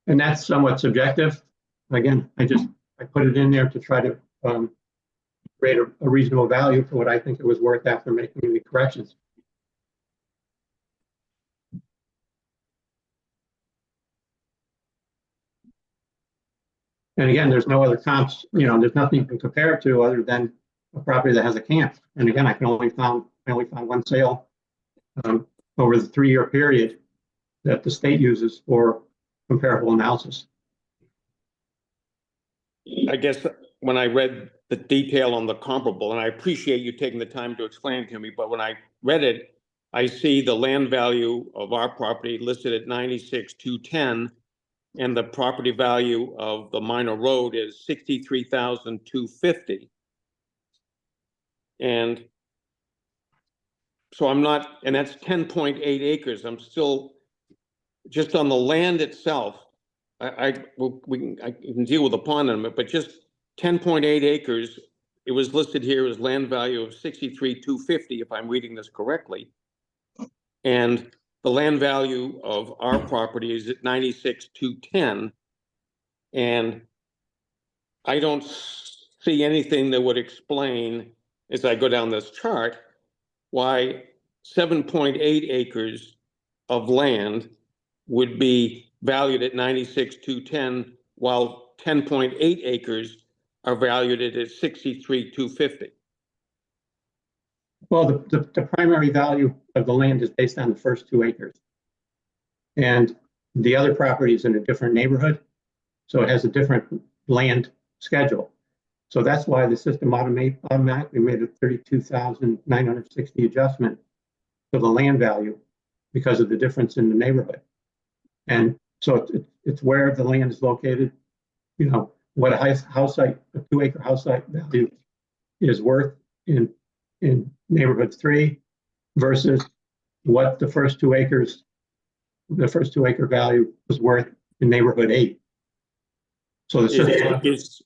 And that's somewhat subjective. Again, I put it in there to try to create a reasonable value for what I think it was worth after making the corrections. And again, there's no other comps, there's nothing you can compare it to other than a property that has a camp. And again, I only found 1 sale over the 3-year period that the state uses for comparable analysis. I guess when I read the detail on the comparable, and I appreciate you taking the time to explain it to me, but when I read it, I see the land value of our property listed at 96,210, and the property value of the minor road is 63,250. And so I'm not, and that's 10.8 acres. I'm still just on the land itself. I can deal with the pond in a minute, but just 10.8 acres. It was listed here as land value of 63,250, if I'm reading this correctly. And the land value of our property is at 96,210. And I don't see anything that would explain, as I go down this chart, why 7.8 acres of land would be valued at 96,210, while 10.8 acres are valued at 63,250. Well, the primary value of the land is based on the first 2 acres. And the other property is in a different neighborhood, so it has a different land schedule. So that's why the system automatically made a 32,960 adjustment to the land value because of the difference in the neighborhood. And so it's where the land is located, you know, what a house site, a 2-acre house site value is worth in neighborhood 3 versus what the first 2 acres, the first 2-acre value was worth in neighborhood 8. So the system,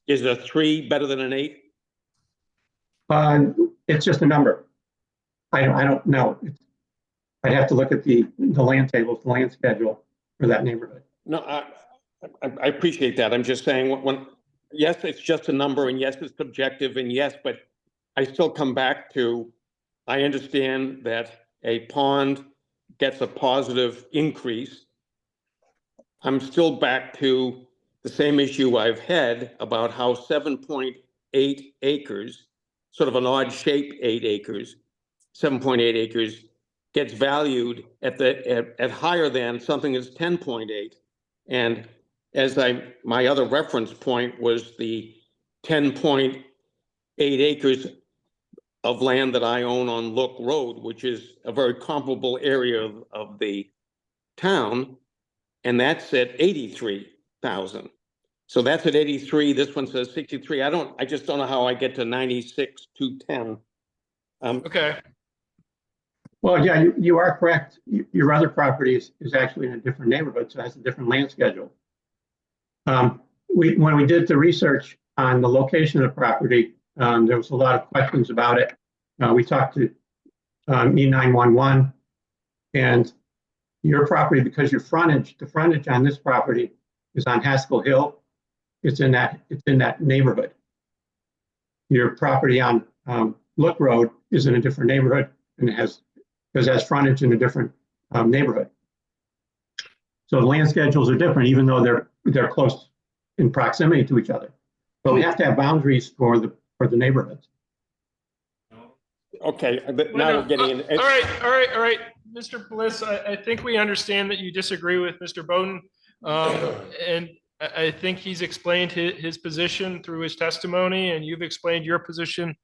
Is a 3 better than an 8? it's just a number. I don't know. I'd have to look at the land tables, the land schedule for that neighborhood. No, I appreciate that. I'm just saying when yes, it's just a number, and yes, it's subjective, and yes, but I still come back to, I understand that a pond gets a positive increase. I'm still back to the same issue I've had about how 7.8 acres, sort of an odd shape 8 acres, 7.8 acres gets valued at higher than something that's 10.8. And as my other reference point was the 10.8 acres of land that I own on Look Road, which is a very comparable area of the town, and that's at 83,000. So that's at 83. This one says 63. I just don't know how I get to 96,210. Okay, Well, yeah, you are correct. Your other property is actually in a different neighborhood, so it has a different land schedule. When we did the research on the location of the property, there was a lot of questions about it. We talked to E911, and your property, because the frontage on this property is on Haskell Hill. It's in that neighborhood. Your property on Look Road is in a different neighborhood and it has frontage in a different neighborhood. So the land schedules are different, even though they're close in proximity to each other. But we have to have boundaries for the neighborhoods. Okay, but now we're getting in. all right. Mr. Bliss, I think we understand that you disagree with Mr. Bowden. And I think he's explained his position through his testimony, and you've explained your position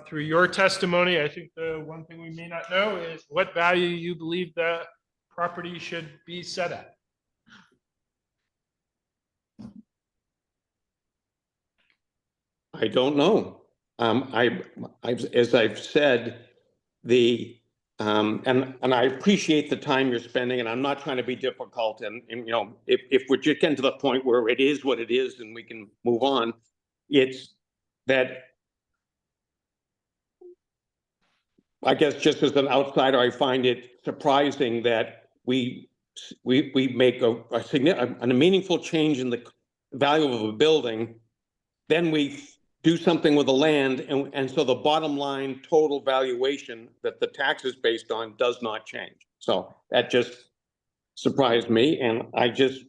through your testimony. I think the one thing we may not know is what value you believe the property should be set at. I don't know. As I've said, and I appreciate the time you're spending, and I'm not trying to be difficult. And you know, if we're just getting to the point where it is what it is, and we can move on, it's that I guess just as an outsider, I find it surprising that we make a meaningful change in the value of a building, then we do something with the land, and so the bottom line total valuation that the tax is based on does not change. So that just surprised me. And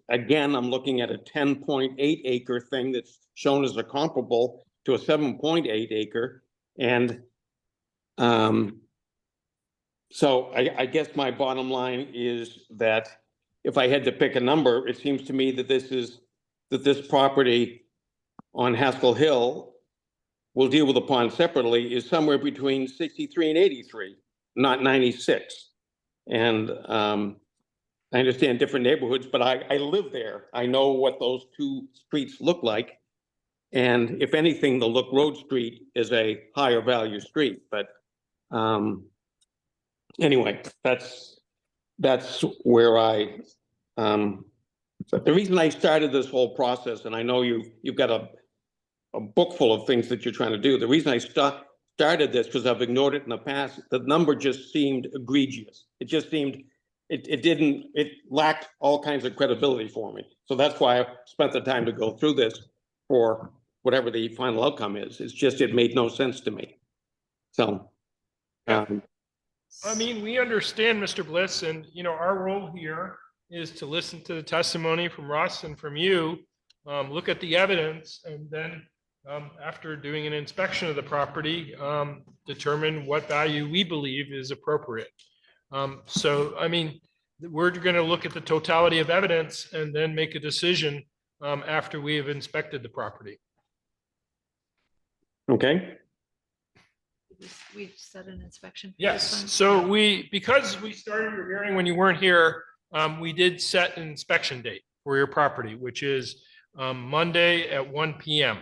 again, I'm looking at a 10.8 acre thing that's shown as a comparable to a 7.8 acre. And so I guess my bottom line is that if I had to pick a number, it seems to me that this property on Haskell Hill, we'll deal with the pond separately, is somewhere between 63 and 83, not 96. And I understand different neighborhoods, but I live there. I know what those two streets look like. And if anything, the Look Road Street is a higher value street. But anyway, that's where the reason I started this whole process, and I know you've got a book full of things that you're trying to do. The reason I started this, because I've ignored it in the past, the number just seemed egregious. It just seemed it lacked all kinds of credibility for me. So that's why I spent the time to go through this for whatever the final outcome is. It's just, it made no sense to me. So, I mean, we understand, Mr. Bliss, and, you know, our role here is to listen to the testimony from Russ and from you, look at the evidence, and then after doing an inspection of the property, determine what value we believe is appropriate. So, I mean, we're going to look at the totality of evidence and then make a decision after we have inspected the property. okay, We set an inspection. for Yes, this one? so because we started your hearing when you weren't here, we did set an inspection date for your property, which is Monday at 1 PM.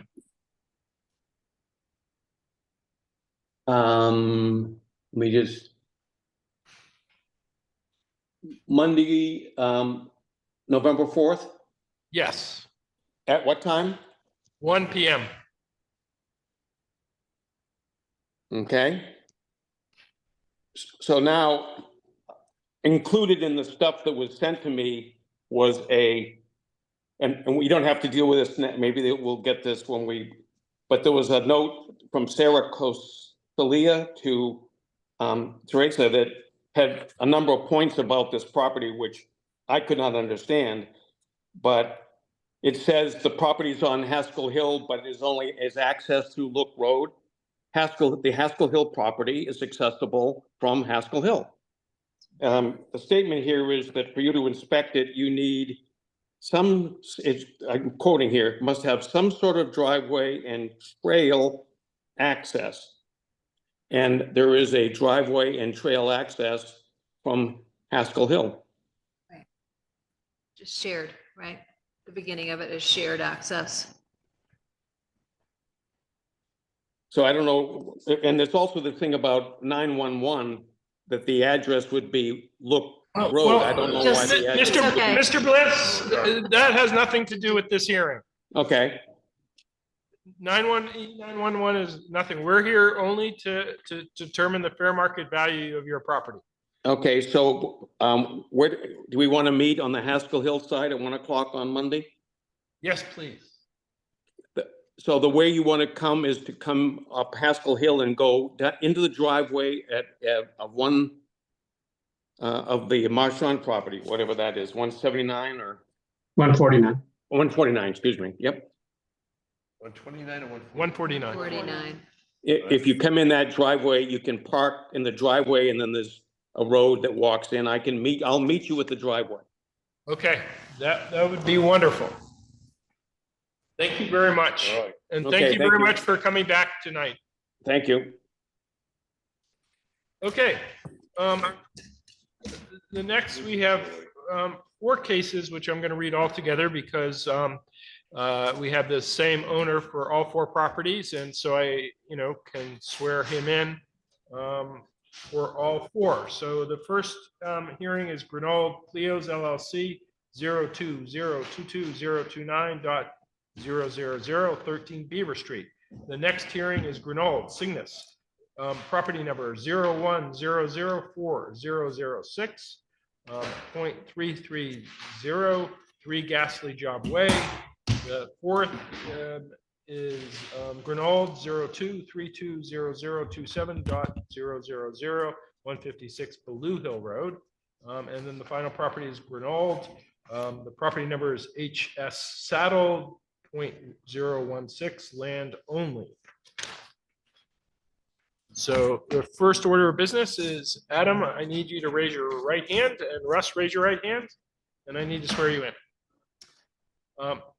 we just Monday, November 4th, Yes, at what time? 1 PM. Okay. So now, included in the stuff that was sent to me was and we don't have to deal with this, maybe we'll get this when but there was a note from Sarah Costelia to Teresa that had a number of points about this property, which I could not understand. But it says the property's on Haskell Hill, but is access through Look Road. The Haskell Hill property is accessible from Haskell Hill. The statement here is that for you to inspect it, you need I'm quoting here, must have some sort of driveway and trail access. And there is a driveway and trail access from Haskell Hill. Just shared, right? The beginning of it is shared access. So I don't know, and there's also the thing about 911, that the address would be Look Road. I don't know why Just- the address. Mr. okay. Mr. Bliss, that has nothing to do with this hearing. Okay, 911 is nothing. We're here only to determine the fair market value of your property. okay, so where do we want to meet on the Haskell Hill side at 1 o'clock on Monday? Yes, please. So the way you want to come is to come up Haskell Hill and go into the driveway of one of the Marchand property, whatever that is, 179 or 149. 149, excuse me. Yep. 129 or 149. 49. If you come in that driveway, you can park in the driveway and then there's a road that walks in. I'll meet you at the driveway. Okay, that would be wonderful. Thank you very much. All right. And Okay, thank you thank very you. much for coming back tonight. Thank you. Okay. The next, we have 4 cases, which I'm going to read all together because we have the same owner for all 4 properties. And so I, can swear him in for all 4. So the first hearing is Grenold Cleos LLC 020220029.000 13 Beaver Street. The next hearing is Grenold Cygnus, property number 010040006, 0.330, 3 Gasly Job Way. The fourth is Grenold 02320027.000 156 Blue Hill Road. And then the final property is Grenold. The property number is HS Saddle 0.016 land only. So the first order of business is Adam, I need you to raise your right hand, and Russ, raise your right hand, and I need to swear you in.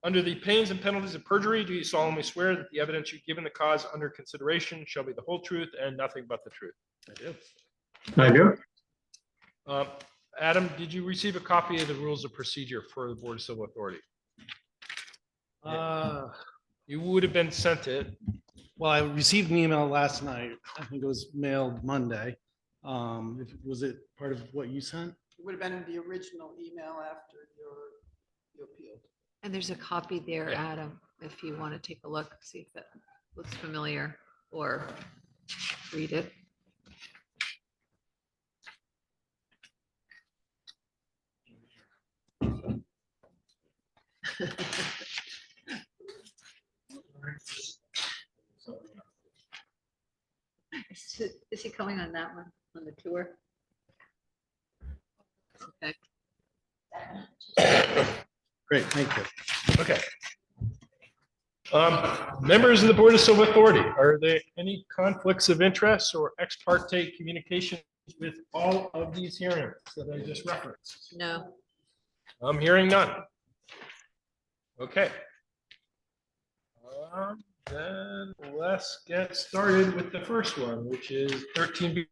Under the pains and penalties of perjury, do you solemnly swear that the evidence you give in the cause under consideration shall be the whole truth and nothing but the truth? I do. I do. Adam, did you receive a copy of the rules of procedure for the Board of Civil Authority? You would have been sent it. Well, I received an email last night. I think it was mailed Monday. Was it part of what you sent? It would have been in the original email after you appealed. And there's a copy there, Adam, if you want to take a look, see if it looks familiar or read it. Is he coming on that one, on the tour? Okay. Great, thank you. Okay. Members of the Board of Civil Authority, are there any conflicts of interest or ex parte communication with all of these hearings that I just referenced? No. I'm hearing none. Okay. Then let's get started with the first one, which is 13B.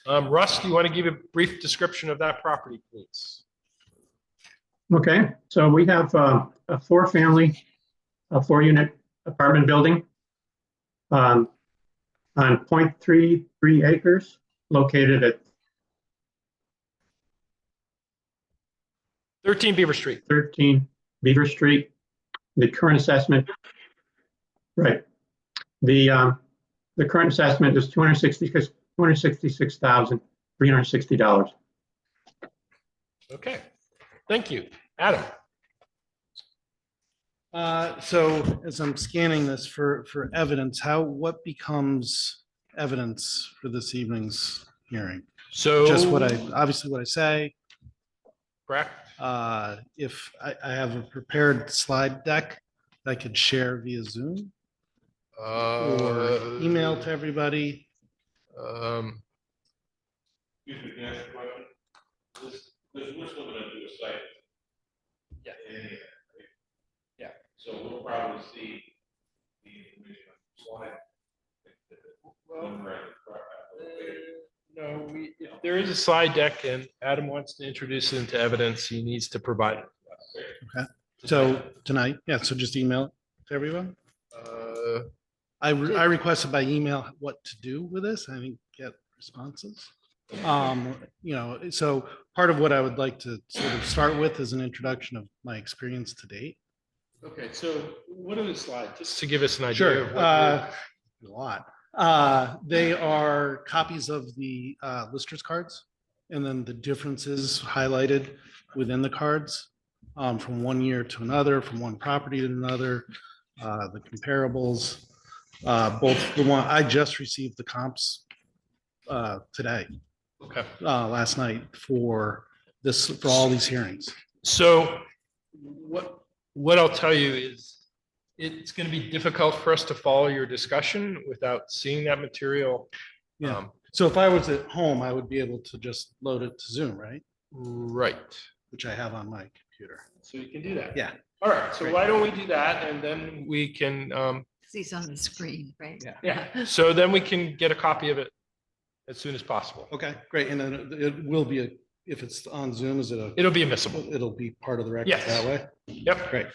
Russ, do you want to give a brief description of that property, please? Okay, so we have a 4-family, a 4-unit apartment building on 0.33 acres located at 13 Beaver Street. 13 Beaver Street. The current assessment, right. The current assessment is $266,360. Okay, thank you. Adam? So as I'm scanning this for evidence, what becomes evidence for this evening's hearing? So. Just obviously what I say. Correct. If I have a prepared slide deck that I could share via Zoom or email to everybody. Excuse me, can I ask a question? Because we're still gonna do a site. Yeah. Yeah. So we'll probably see the information on the slide. No, if there is a slide deck and Adam wants to introduce it into evidence, he needs to provide it. Okay. So tonight, yeah, so just email it to everyone. I requested by email what to do with this. I didn't get responses. So part of what I would like to sort of start with is an introduction of my experience to date. Okay, so what are the slides? Just to give us an idea. Sure. Of A lot. They are copies of the listers cards, and then the differences highlighted within the cards from one year to another, from one property to another, the comparables. Both the one I just received the comps today, last night for all these hearings. So what I'll tell you is it's going to be difficult for us to follow your discussion without seeing that material. Yeah. So if I was at home, I would be able to just load it to Zoom, right? Right. Which I have on my computer. So you can do that. Yeah. All right. So why don't we do that, and then we can. He's on the screen, right? Yeah. So then we can get a copy of it as soon as possible. Okay, great. And then it will be if it's on Zoom, is it It'll be admissible. It'll be part of the record Yes. that way? Yep. Great.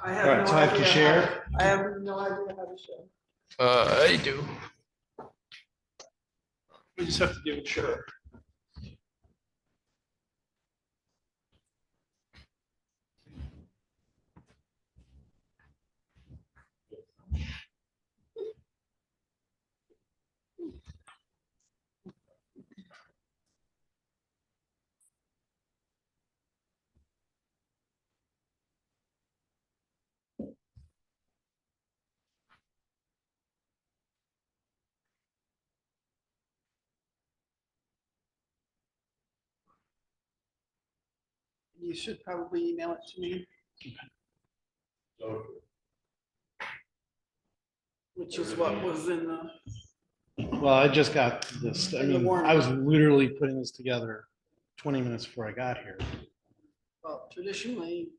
I All right, have so no I have to idea. share? I have no idea how to share. I do. We just have to give it a share. You should probably email it to me, which is what was in the. Well, I just got this. I mean, I was literally putting this together 20 minutes before I got here. Well, traditionally,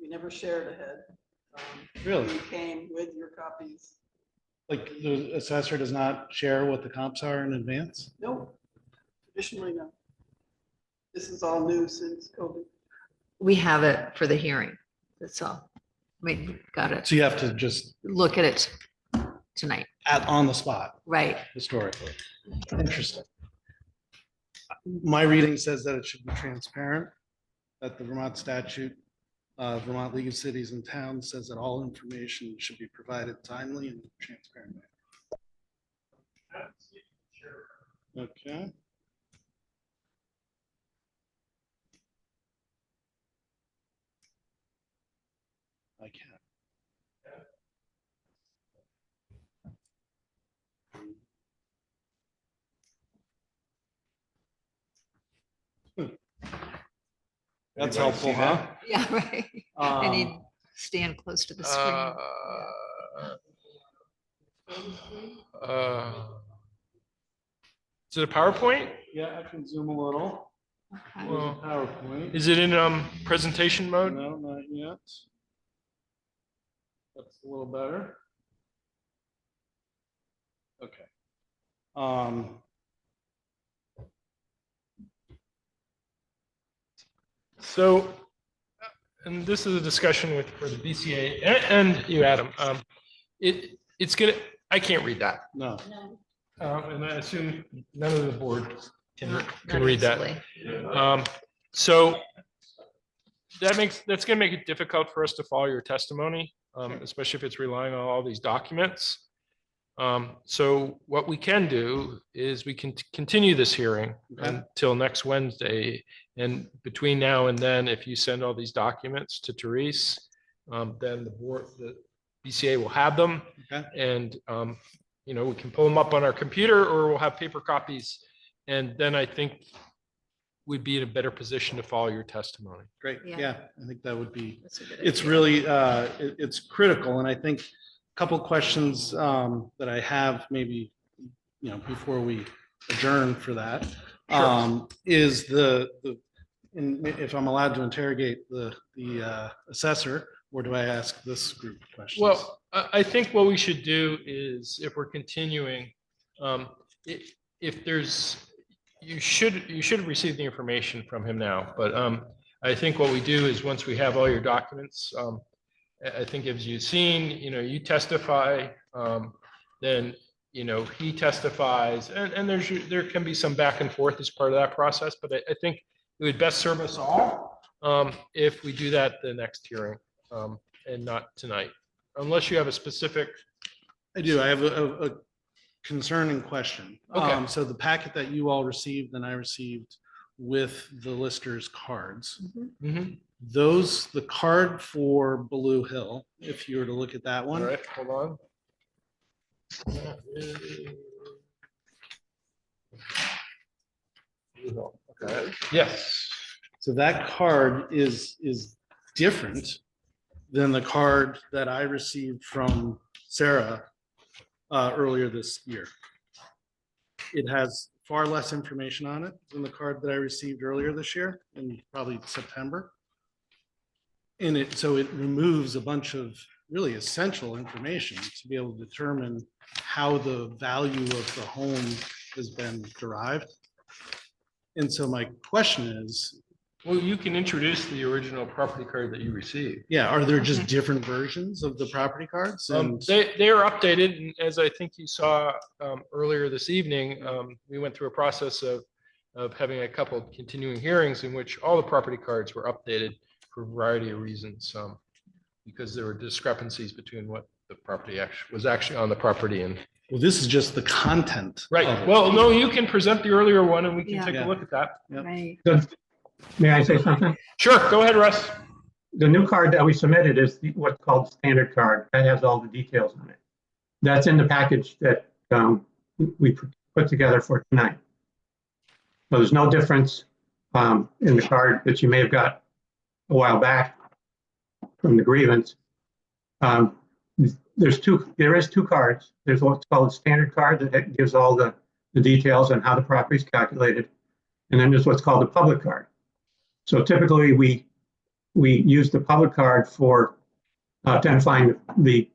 we never shared ahead. Really? You came with your copies. Like the assessor does not share what the comps are in advance? Nope, traditionally, no. This is all new since COVID. We have it for the hearing. That's all. We got it. So you have to just Look at it tonight. on the spot Right. historically. Interesting. My reading says that it should be transparent, that the Vermont statute, Vermont League of Cities and Towns says that all information should be provided timely and transparent. Okay. That's Anybody helpful, see that? huh? Yeah, right. I need Um, stand close to the screen. Is it a PowerPoint? Yeah, I can zoom a little. Okay. There's a PowerPoint. Is it in presentation mode? No, not yet. That's a little better. Okay. So, and this is a discussion with, for the BCA and you, Adam. It's gonna, I can't read that. No, And I assume none of the board can Not read that. easily. So that's gonna make it difficult for us to follow your testimony, especially if it's relying on all these documents. So what we can do is we can continue this hearing Okay. until next Wednesday. And between now and then, if you send all these documents to Therese, then the BCA will have them. Okay. And, you know, we can pull them up on our computer or we'll have paper copies. And then I think we'd be in a better position to follow your testimony. great. Yeah. Yeah, I think that would be, That's a good it's idea. really, it's critical. And I think a couple questions that I have maybe, you know, before we adjourn for that, is and if I'm allowed to interrogate the assessor, or do I ask this group of questions? Well, I think what we should do is if we're continuing, if there's, you should receive the information from him now, but I think what we do is once we have all your documents, I think as you've seen, you know, you testify, then, you know, he testifies and there can be some back and forth as part of that process, but I think it would best serve us all if we do that the next hearing and not tonight, unless you have a specific. I do. I have a concerning question. Okay. So the packet that you all received and I received with the listers cards, Mhm. those, the card for Blue Hill, if you were to look at that All one, right, hold on. That is- Okay. Yes. so that card is different than the card that I received from Sarah earlier this year. It has far less information on it than the card that I received earlier this year in probably September. And so it removes a bunch of really essential information to be able to determine how the value of the home has been derived. And so my question is, Well, you can introduce the original property card that you received. yeah, are there just Okay. different versions of the property cards? And They are updated, and as I think you saw earlier this evening, we went through a process of having a couple of continuing hearings in which all the property cards were updated for a variety of reasons, because there were discrepancies between what the property was actually on the property and. well, this is just the content. of Right, it. well, no, you can present the earlier one and we can Yeah. take a Yeah. look at that. Yep. Right. May I say something? Sure, go ahead, Russ. The new card that we submitted is what's called standard card. That has all the details on it. That's in the package that we put together for tonight. So there's no difference in the card that you may have got a while back from the grievance. There is two cards. There's what's called a standard card that gives all the details on how the property is calculated. And then there's what's called a public card. So typically we use the public card for identifying the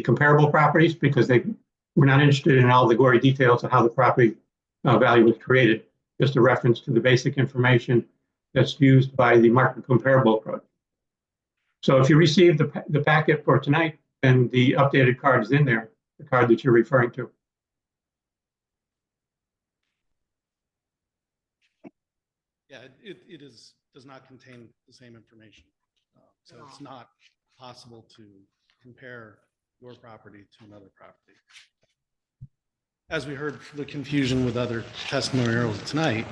comparable properties because we're not interested in all the gory details of how the property value was created, just a reference to the basic information that's used by the market comparable approach. So if you receive the packet for tonight, then the updated card is in there, the card that you're referring to. Yeah, it does not contain the same information. So it's not possible to compare your property to another property. As we heard the confusion with other testimony earlier tonight,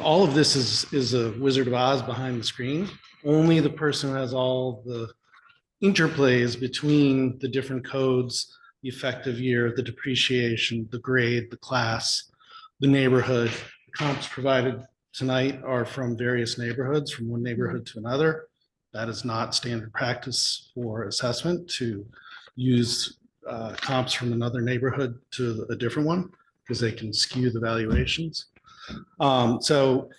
all of this is a Wizard of Oz behind the screen. Only the person who has all the interplays between the different codes, the effective year, the depreciation, the grade, the class, the neighborhood, the comps provided tonight are from various neighborhoods, from one neighborhood to another. That is not standard practice for assessment to use comps from another neighborhood to a different one because they can skew the valuations. So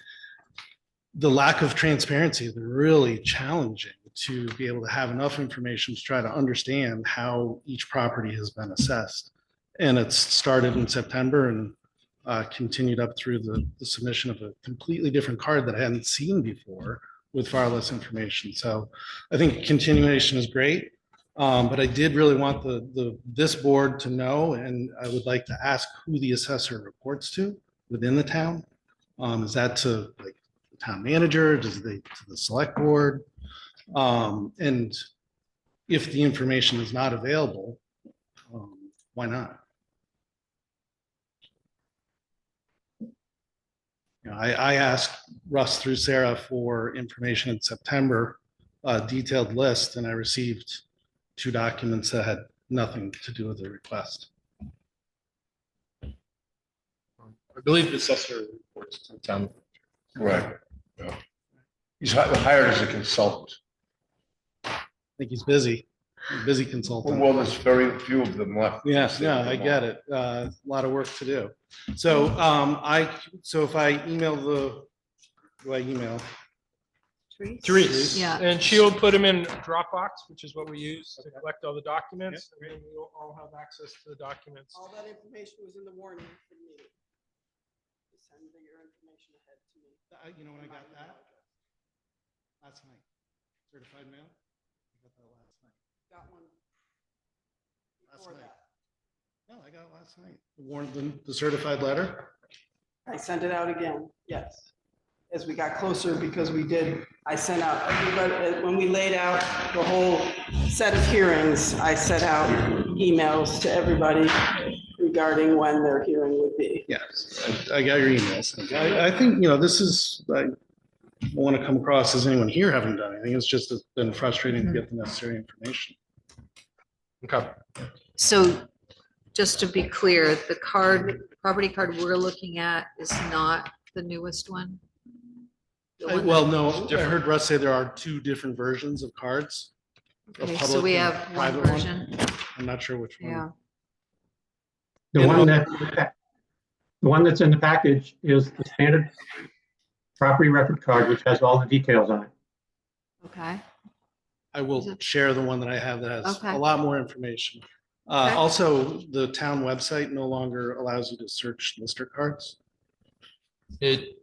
the lack of transparency is really challenging to be able to have enough information to try to understand how each property has been assessed. And it's started in September and continued up through the submission of a completely different card that I hadn't seen before with far less information. So I think continuation is great. But I did really want this board to know, and I would like to ask who the assessor reports to within the town. Is that to like the town manager? Does they to the select board? And if the information is not available, why not? You know, I asked Russ through Sarah for information in September, a detailed list, and I received 2 documents that had nothing to do with the request. I believe the assessor reports to the town. Right. Yeah. He's hired as a consultant. I think he's busy, busy consultant. Well, there's very few of them left. Yes, yeah, I get it. A lot of work to do. So so if I email do I email? Therese. Yeah. And she'll put them in Dropbox, which is what we use to collect all the documents. And then we'll all have access to the documents. All that information was in the warning for me. Send your information ahead to me. You know when I got that? Last night. Certified mail? I got that last night. Got one Last before night. that. No, I got it last night. The certified letter? I sent it out again, yes. As we got closer, because I sent out, everybody when we laid out the whole set of hearings, I sent out emails to everybody regarding when their hearing would be. Yes, I got your emails. I think, this is, I don't want to come across as anyone here having done anything. It's just been frustrating to get the necessary information. Okay. So just to be clear, the property card we're looking at is not the newest one? The one Well, that- no, I heard Russ say there are 2 different versions of cards. a Okay, so public we and a have one private one. version. I'm not sure which one. Yeah. The one that's in the package is the standard property record card, which has all the details on it. Okay. I will share the one that I have that has Okay. a lot more information. Okay. Also, the town website no longer allows you to search lister cards.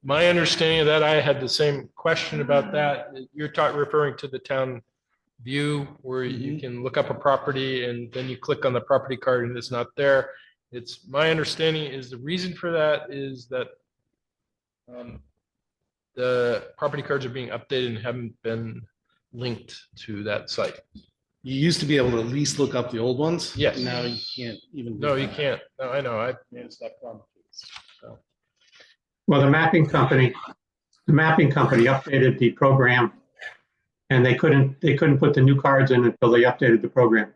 My understanding of that, I had the same question about that. You're referring to the town view where you can look up a property and then you click on the property card and it's not there. It's my understanding is the reason for that is that the property cards are being updated and haven't been linked to that site. You used to be able to at least look up the old ones. Yes. Now you can't even. do No, you that. can't. No, I know. I've managed that problem. So. Well, the mapping company updated the program and they couldn't put the new cards in until they updated the program.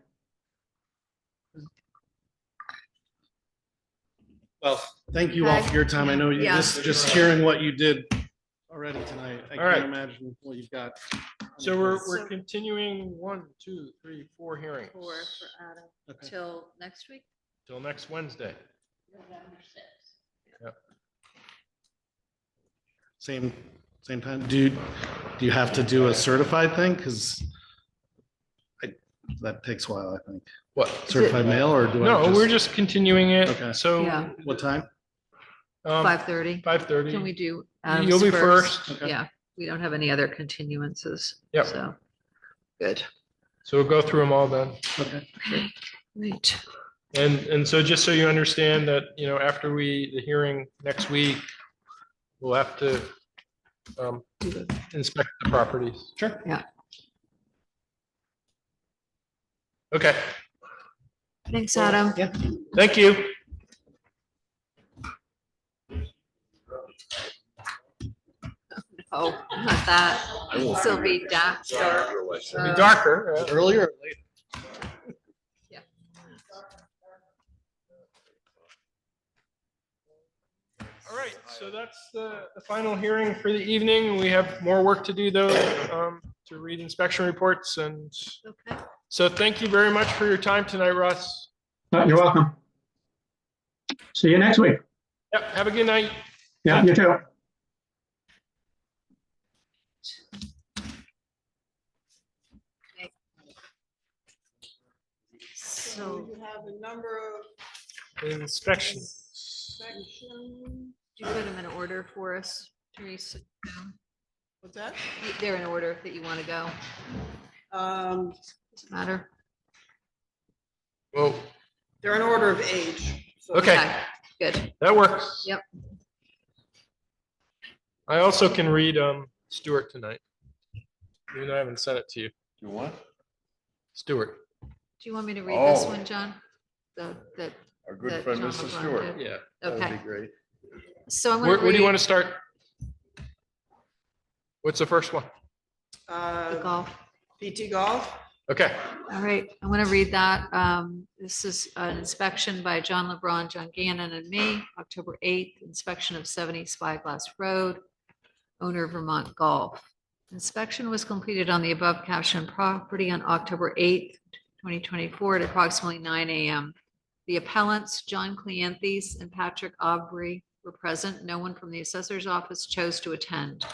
Well, thank you all for your time. I know you Yeah. just hearing what you did already tonight. I All right. can't imagine what you've got. So we're continuing 1, 2, 3, 4 hearings 4 for Adam Okay. till next week? till next Wednesday. November 6th. Same time. Do you have to do a certified thing? Because that takes a while, I think. What? Certified mail or do I? No, we're just continuing it. Okay. So Yeah. What time? 5:30. 5:30. Can we do? You'll Adam's be first. Okay. Yeah, we don't have any other continuances. Yep. So, good. So we'll go through them all then. Okay. Great. And so just so you understand that, after the hearing next week, we'll have to inspect the properties. Sure. Yeah. Okay, Thanks, Adam. Yeah. thank you. Oh, not that. Still be dark. It'll be darker. Earlier or later? All right, so that's the final hearing for the evening. We have more work to do though, to read inspection reports, and Okay. so thank you very much for your time tonight, Russ. You're welcome. See you next week. Yep, have a good night. Yeah, you too. So We have a number of Inspections. sections. do you put them in order for us, Teresa? What's that? They're in order that you want to go. Um, Doesn't matter. Well, they're in order of age. So okay, Good. that works. Yep. I also can read Stuart tonight. Even though I haven't sent it to you. You what? Stuart. Do you want me to read this Oh. one, John? That, Our good That friend, John Mr. LeBron Stewart. did. Yeah. That would okay. be great. So I'm Where going to do you want read to start? What's the first one? the golf. PT Golf. Okay. All right, I want to read that. This is an inspection by John LeBron, John Gannon, and me, October 8th, inspection of 70 Spyglass Road, owner of Vermont Golf. Inspection was completed on the above captioned property on October 8th, 2024 at approximately 9 a.m. The appellants, John Cleanthes and Patrick Aubrey, were present. No one from the assessor's office chose to attend.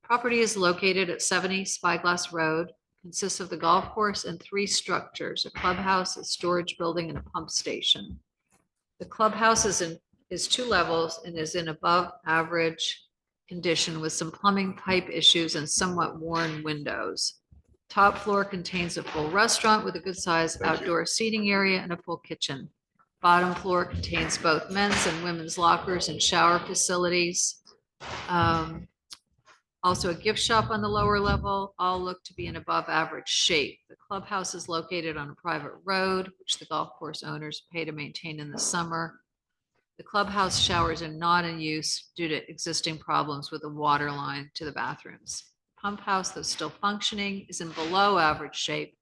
Property is located at 70 Spyglass Road, consists of the golf course and 3 structures, a clubhouse, a storage building, and a pump station. The clubhouse is 2 levels and is in above average condition with some plumbing pipe issues and somewhat worn windows. Top floor contains a full restaurant with a good sized outdoor seating area and a full kitchen. Bottom floor contains both men's and women's lockers and shower facilities. Also a gift shop on the lower level. All look to be in above average shape. The clubhouse is located on a private road, which the golf course owners pay to maintain in the summer. The clubhouse showers are not in use due to existing problems with the water line to the bathrooms. Pump house, though still functioning, is in below average shape.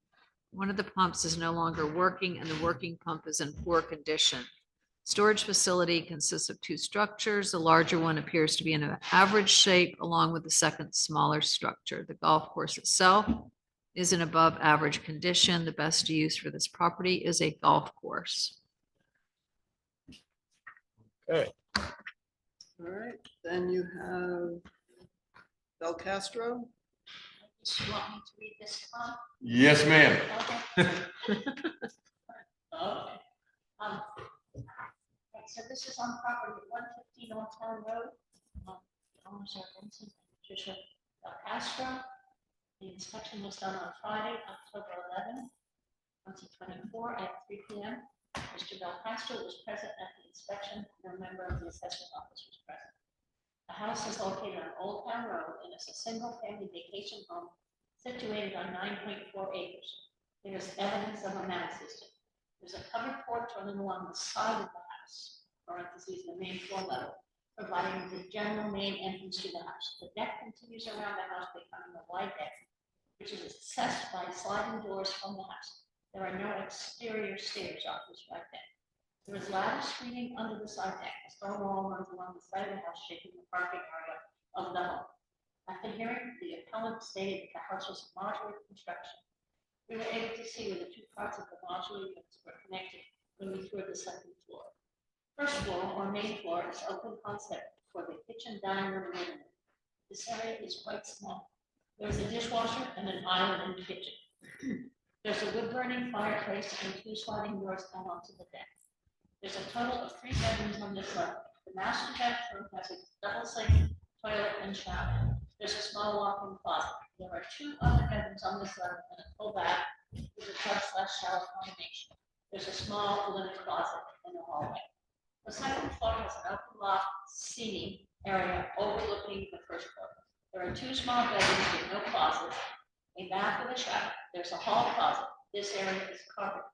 One of the pumps is no longer working and the working pump is in poor condition. Storage facility consists of 2 structures. The larger one appears to be in an average shape along with the second smaller structure. The golf course itself is in above average condition. The best use for this property is a golf course. Okay. All right, then you have Belcastro. You want me to read this one? Yes, ma'am. Okay. Okay. Okay, so this is on property at 150 North Town Road. The owners are Vincent and Patricia Castro. The inspection was done on Friday, October 11, 2024 at 3 p.m. Mr. Belcastro was present at the inspection, and a member of the assessor's office was present. The house is located on Old Town Road and is a single-family vacation home situated on 9.4 acres. There is evidence of a mound system. There's a covered porch running along the side of the house, parentheses, the main floor level, providing the general main entrance to the house. The deck continues around the house, becoming a wide deck, which is accessed by sliding doors from the house. There are no exterior stairs off this right deck. There is ladder screening under the side deck. A stone wall runs along the side of the house, shaping the parking area of the home. At the hearing, the appellant stated that the house was modular construction. We were able to see where the 2 parts of the modular units were connected when we toured the second floor. First floor, or main floor, is open concept for the kitchen, dining room, and living room. This area is quite small. There is a dishwasher and an island in the kitchen. There's a wood-burning fireplace and 2 sliding doors down onto the deck. There's a total of 3 bedrooms on this level. The master bedroom has a double sink, toilet, and shower. There's a small walk-in closet. There are 2 other bedrooms on this level and a full bath with a tub/shower combination. There's a small linen closet in the hallway. The second floor has an open loft seating area overlooking the first floor. There are 2 small bedrooms with no closets, a bath with a shower. There's a hall closet. This area is carpeted.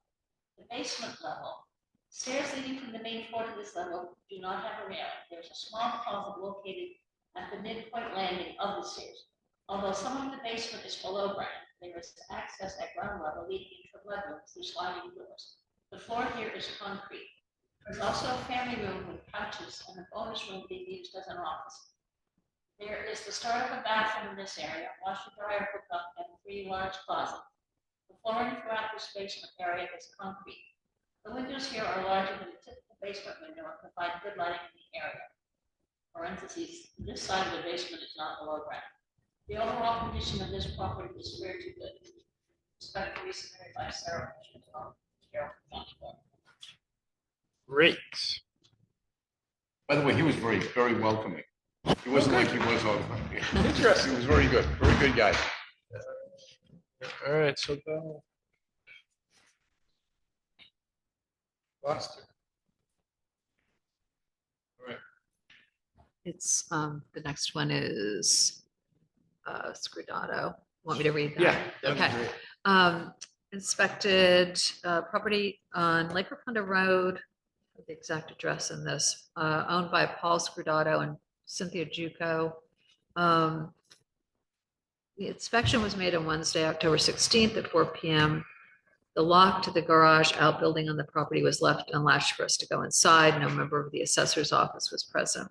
The basement level, stairs leading from the main floor to this level do not have a railing. There's a small closet located at the midpoint landing of the stairs. Although some of the basement is below ground, there is access at ground level leading into the level through sliding doors. The floor here is concrete. There's also a family room with couches and a bonus room being used as an office. There is the start of a bathroom in this area, washer dryer hookup, and 3 large closets. The flooring throughout this basement area is concrete. The windows here are larger than a typical basement window and provide good lighting in the area. Parentheses, this side of the basement is not below ground. The overall condition of this property is fair to good. Respectfully submitted by Sarah Fisher, Carroll County Board. Great. By the way, he was very welcoming. He wasn't like he was all the time. Interesting. He was very good guy. All right, so Bill. Foster. All right. It's, the next one is, Scudato. Want me to read that? Yeah. that'd be Okay. great. Inspected, property on Lake Raponda Road, the exact address in this, owned by Paul Scudato and Cynthia Juco. The inspection was made on Wednesday, October 16th at 4 p.m. The lock to the garage outbuilding on the property was left unlatched for us to go inside. No member of the assessor's office was present.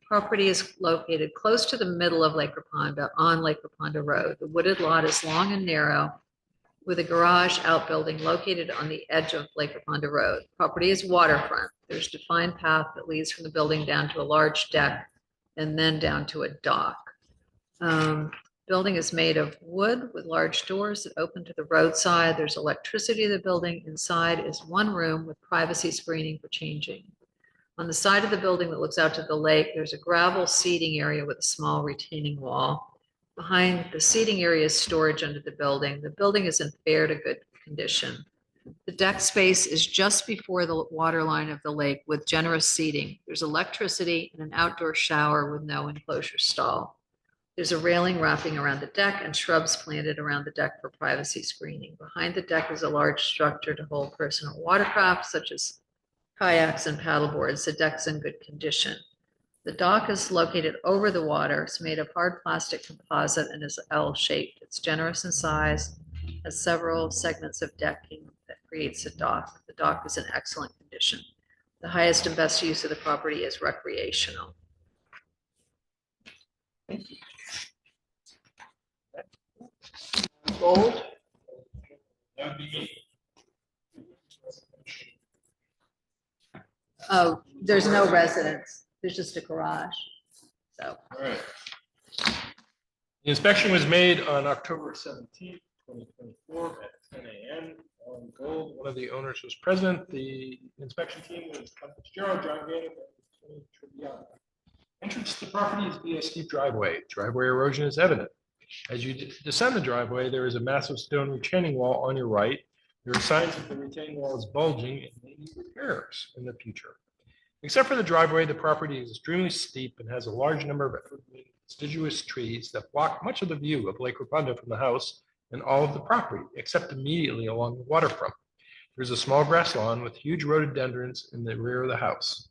Property is located close to the middle of Lake Raponda on Lake Raponda Road. The wooded lot is long and narrow with a garage outbuilding located on the edge of Lake Raponda Road. Property is waterfront. There's a defined path that leads from the building down to a large deck and then down to a dock. Building is made of wood with large doors that open to the roadside. There's electricity in the building. Inside is one room with privacy screening for changing. On the side of the building that looks out to the lake, there's a gravel seating area with a small retaining wall. Behind the seating area is storage under the building. The building is in fair to good condition. The deck space is just before the water line of the lake with generous seating. There's electricity and an outdoor shower with no enclosure stall. There's a railing wrapping around the deck and shrubs planted around the deck for privacy screening. Behind the deck is a large structure to hold personal watercraft such as kayaks and paddleboards. The deck's in good condition. The dock is located over the water. It's made of hard plastic composite and is L-shaped. It's generous in size, has several segments of decking that creates a dock. The dock is in excellent condition. The highest and best use of the property is recreational. Gold. That would be me. Oh, there's no residence. There's just a garage. So, All right. The inspection was made on October 17th, 2024 at 10 a.m. on Gold. One of the owners was present. The inspection team was Tom Fitzgerald, John Gannon, and Tony Tribbiani. Entrance to the property is via a steep driveway. Driveway erosion is evident. As you descend the driveway, there is a massive stone retaining wall on your right. There are signs that the retaining wall is bulging and may need repairs in the future. Except for the driveway, the property is extremely steep and has a large number of deciduous trees that block much of the view of Lake Raponda from the house and all of the property, except immediately along the waterfront. There's a small grass lawn with huge rhododendrons in the rear of the house.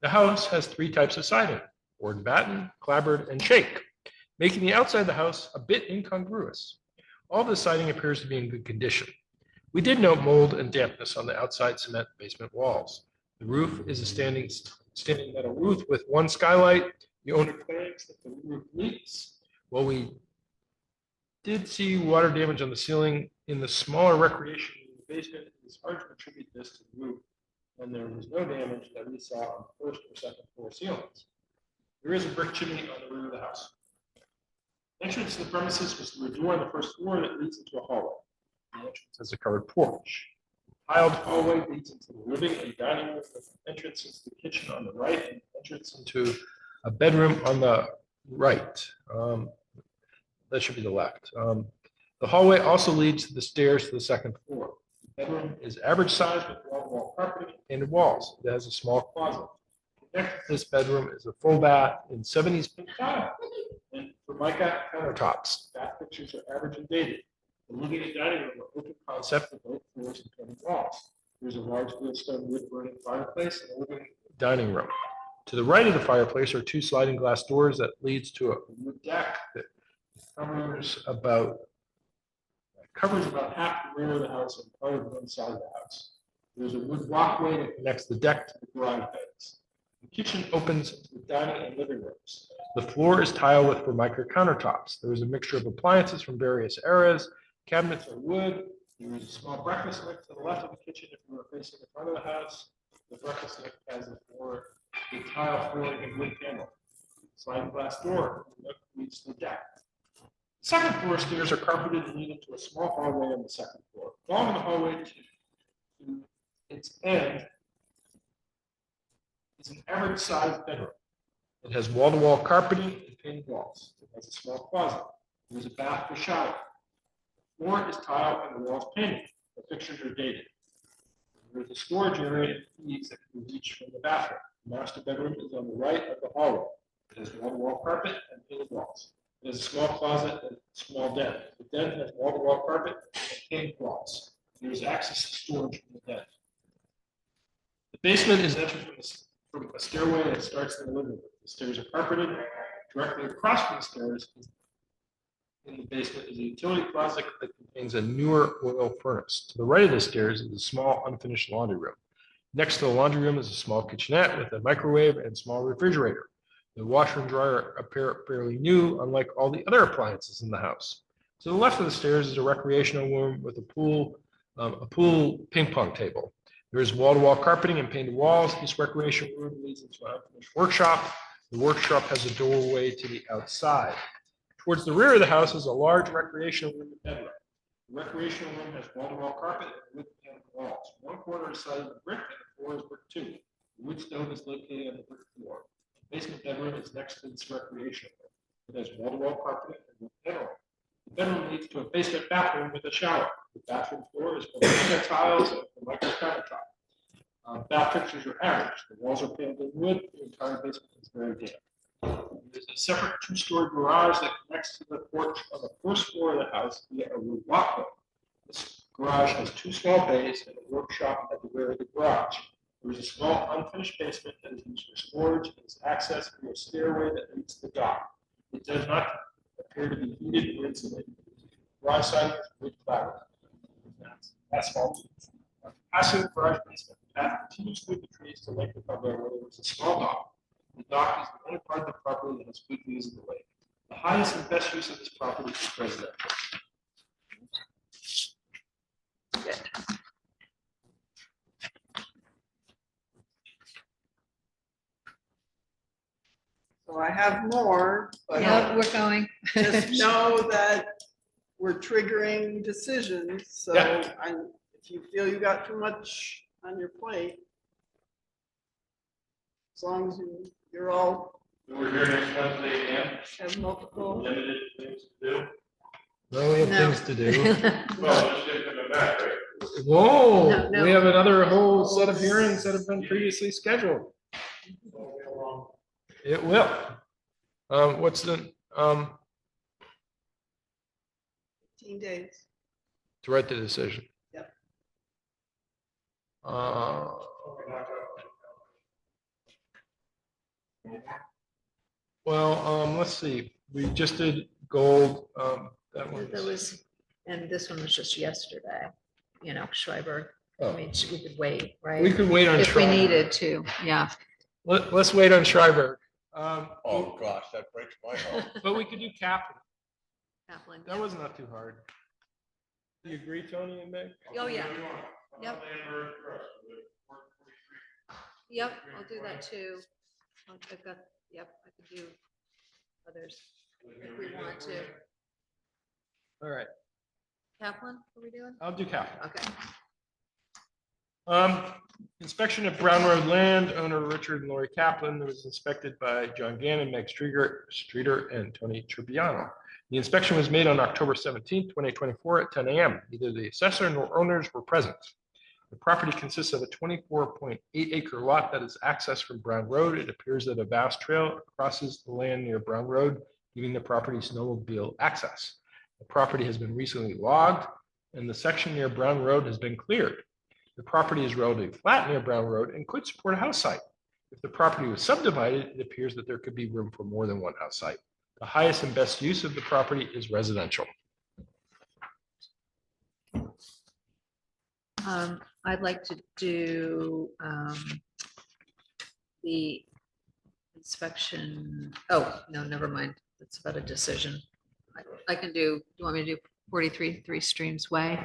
The house has 3 types of siding: board and batten, clapboard, and shake, making the outside of the house a bit incongruous. All the siding appears to be in good condition. We did note mold and dampness on the outside cement basement walls. The roof is a standing metal roof with one skylight. The owner claims that the roof leaks. Well, we did see water damage on the ceiling in the smaller recreation in the basement. It's hard to attribute this to the roof, and there was no damage that we saw on the 1st or 2nd floor ceilings. There is a brick chimney on the rear of the house. Entrance to the premises was through a door on the 1st floor that leads into a hallway. The entrance has a covered porch. Tiled hallway leads into the living and dining room. With entrance into the kitchen on the right and entrance into a bedroom on the right. That should be the left. The hallway also leads to the stairs to the 2nd floor. The bedroom is average size with wall-to-wall carpeting and walls. It has a small closet. Next to this bedroom is a full bath in 70s pink tile and Formica countertops. Bath pictures are average and dated. The living and dining room are open concept with both floors and 20 walls. There's a large gleamstone wood burning fireplace in the living dining room. To the right of the fireplace are 2 sliding glass doors that leads to a wood deck that covers about half the rear of the house and part of one side of the house. There's a wood walkway that connects the deck to the garage beds. The kitchen opens to the dining and living rooms. The floor is tile with Formica countertops. There is a mixture of appliances from various eras. Cabinets are wood. There is a small breakfast nook to the left of the kitchen if you are facing the front of the house. The breakfast nook has a floor, the tile flooring and wood panel. Sliding glass door leads to the deck. Second floor stairs are carpeted and lead into a small hallway on the second floor. Along the hallway to its end is an average sized bedroom. It has wall-to-wall carpeting and painted walls. It has a small closet. There is a bath with shower. The floor is tile and the walls painted. The fixtures are dated. There is a storage area and keys that can be reached from the bathroom. The master bedroom is on the right of the hallway. It has wall-to-wall carpet and painted walls. It has a small closet and a small den. The den has wall-to-wall carpet and painted walls. There is access to storage from the den. The basement is entered from a stairway that starts in the living room. The stairs are carpeted. Directly across from the stairs in the basement is a utility closet that contains a newer oil furnace. To the right of the stairs is a small unfinished laundry room. Next to the laundry room is a small kitchenette with a microwave and small refrigerator. The washer and dryer appear fairly new, unlike all the other appliances in the house. To the left of the stairs is a recreational room with a pool ping pong table. There is wall-to-wall carpeting and painted walls. This recreation room leads into an unfinished workshop. The workshop has a doorway to the outside. Towards the rear of the house is a large recreational room and bedroom. The recreational room has wall-to-wall carpet and wood painted walls. One corner is sided with brick and the floor is brick too. The wood stove is located on the brick floor. The basement bedroom is next to this recreational room. It has wall-to-wall carpeting and wood paneling. The bedroom leads to a basement bathroom with a shower. The bathroom floor is Formica tiles and Formica countertop. Bath fixtures are average. The walls are painted in wood. The entire basement is very damp. There's a separate two-story garage that connects to the porch on the first floor of the house via a wood walkway. This garage has two small bays and a workshop at the rear of the garage. There is a small unfinished basement that is used for storage and is accessed through a stairway that leads to the dock. It does not appear to be heated or insulated. Garage side is wood cladding. Asphalt. Passive garage basement. The path continues through the trees to Lake Recovery where there is a small dock. The dock is the only part of the property that has good views of the lake. The highest and best use of this property is residential. So I have more, but Yeah, we're going. just know that we're triggering decisions. So Yeah. if you feel you got too much on your plate, as long as you're all We're here next Wednesday again, have multiple. limited things to do. No, we have No. things to do. Well, just get them back, right? Whoa, No, no. we have another whole set of hearings that have been previously scheduled. It will. What's the, 15 days. to write the decision? Yep. Well, let's see, we just did gold, that one. That was, and this one was just yesterday, Schreiber. I Oh. mean, we could wait, right? We could wait on If we Schreiber. needed to, yeah. Let's wait on Schreiber. Oh, gosh, that breaks my heart. But we could do Kaplan. Kaplan, That yeah. was not too hard. Do you agree, Tony and Meg? Oh, yeah. Yep. Yep, I'll do that too. I've got, yep, I could do others if we want to. All right, Kaplan, what are we doing? I'll do Kaplan. Okay. Inspection of Brown Road land, owner Richard and Lori Kaplan, was inspected by John Gannon, Meg Streeter, and Tony Tribiano. The inspection was made on October 17th, 2024 at 10 a.m. Neither the assessor nor owners were present. The property consists of a 24.8 acre lot that is accessed from Brown Road. It appears that a vast trail crosses the land near Brown Road, giving the property snowmobile access. The property has been recently logged, and the section near Brown Road has been cleared. The property is relatively flat near Brown Road and could support a house site. If the property was subdivided, it appears that there could be room for more than one house site. The highest and best use of the property is residential. I'd like to do the inspection. Oh, no, never mind. It's about a decision. I can do, you want me to do 43 Three Streams Way?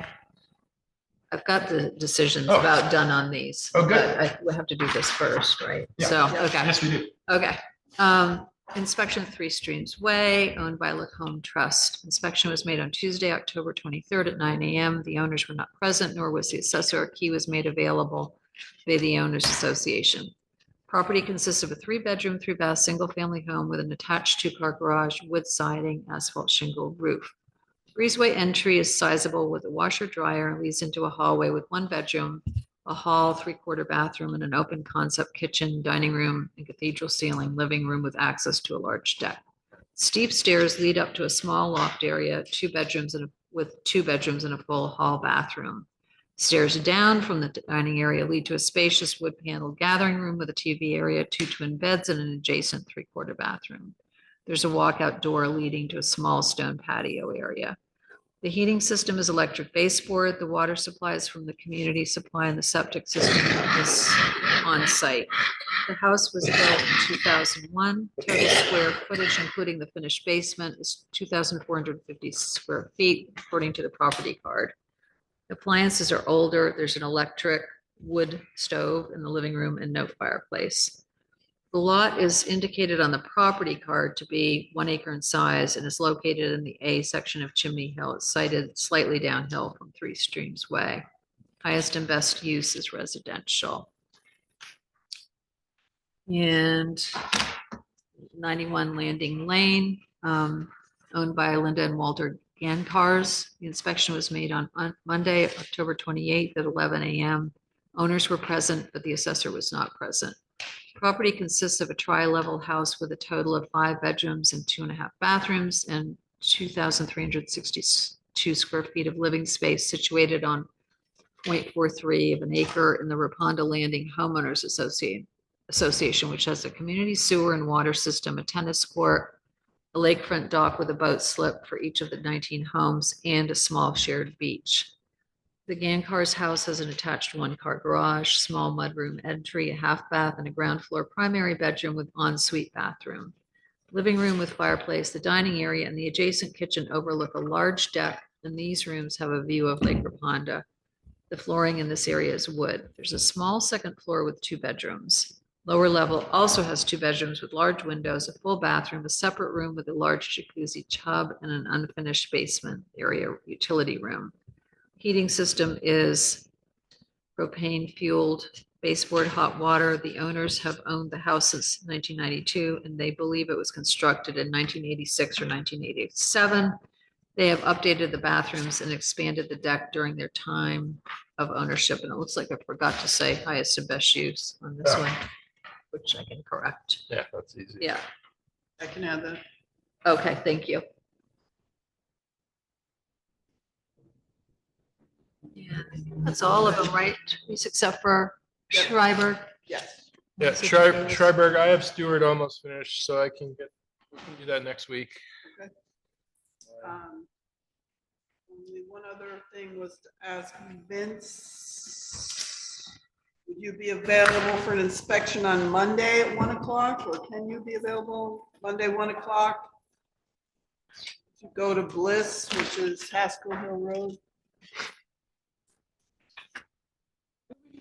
I've got the decisions Oh. about done on these. Oh, good. but we have to do this first, right? Yeah. So, okay. Yes, we do. Okay. Inspection Three Streams Way, owned by Lacombe Trust. Inspection was made on Tuesday, October 23rd at 9 a.m. The owners were not present, nor was the assessor. A key was made available by the owners association. Property consists of a 3-bedroom, 3-bath, single-family home with an attached 2-car garage, wood siding, asphalt shingle roof. Breezeway entry is sizable with a washer dryer and leads into a hallway with 1 bedroom, a hall, 3/4 bathroom, and an open concept kitchen, dining room, and cathedral ceiling living room with access to a large deck. Steep stairs lead up to a small loft area, 2 bedrooms with 2 bedrooms and a full hall bathroom. Stairs down from the dining area lead to a spacious wood paneled gathering room with a TV area, 2 twin beds, and an adjacent 3/4 bathroom. There's a walkout door leading to a small stone patio area. The heating system is electric baseboard. The water supply is from the community supply, and the septic system is on site. The house was built in 2001. Total square footage, including the finished basement, is 2,450 square feet, according to the property card. Appliances are older. There's an electric wood stove in the living room and no fireplace. The lot is indicated on the property card to be 1 acre in size and is located in the A section of Chimney Hill. It's sited slightly downhill from Three Streams Way. Highest and best use is residential. And 91 Landing Lane, owned by Linda and Walter Gancars. The inspection was made on Monday, October 28th at 11 a.m. Owners were present, but the assessor was not present. Property consists of a tri-level house with a total of 5 bedrooms and 2.5 bathrooms and 2,362 square feet of living space situated on 0.43 of an acre in the Raponda Landing Homeowners Association, which has a community sewer and water system, a tennis court, a lakefront dock with a boat slip for each of the 19 homes, and a small shared beach. The Gancars house has an attached 1-car garage, small mudroom entry, a half bath, and a ground floor primary bedroom with ensuite bathroom. Living room with fireplace, the dining area, and the adjacent kitchen overlook a large deck, and these rooms have a view of Lake Raponda. The flooring in this area is wood. There's a small second floor with 2 bedrooms. Lower level also has 2 bedrooms with large windows, a full bathroom, a separate room with a large jacuzzi tub, and an unfinished basement area utility room. Heating system is propane fueled baseboard hot water. The owners have owned the house since 1992, and they believe it was constructed in 1986 or 1987. They have updated the bathrooms and expanded the deck during their time of ownership. And it looks like I forgot to say highest and best use on this one, which I can correct. Yeah, that's easy. Yeah. I can add that. Okay, thank you. Yeah, that's all of them, right? Except for Yep. Schreiber. Yes. Yeah, Schreiberg, I have Stewart almost finished, so we can do that next week. Only one other thing was to ask Vince, would you be available for an inspection on Monday at 1 o'clock, or can you be available Monday, 1 o'clock? To go to Bliss, which is Haskell Hill Road.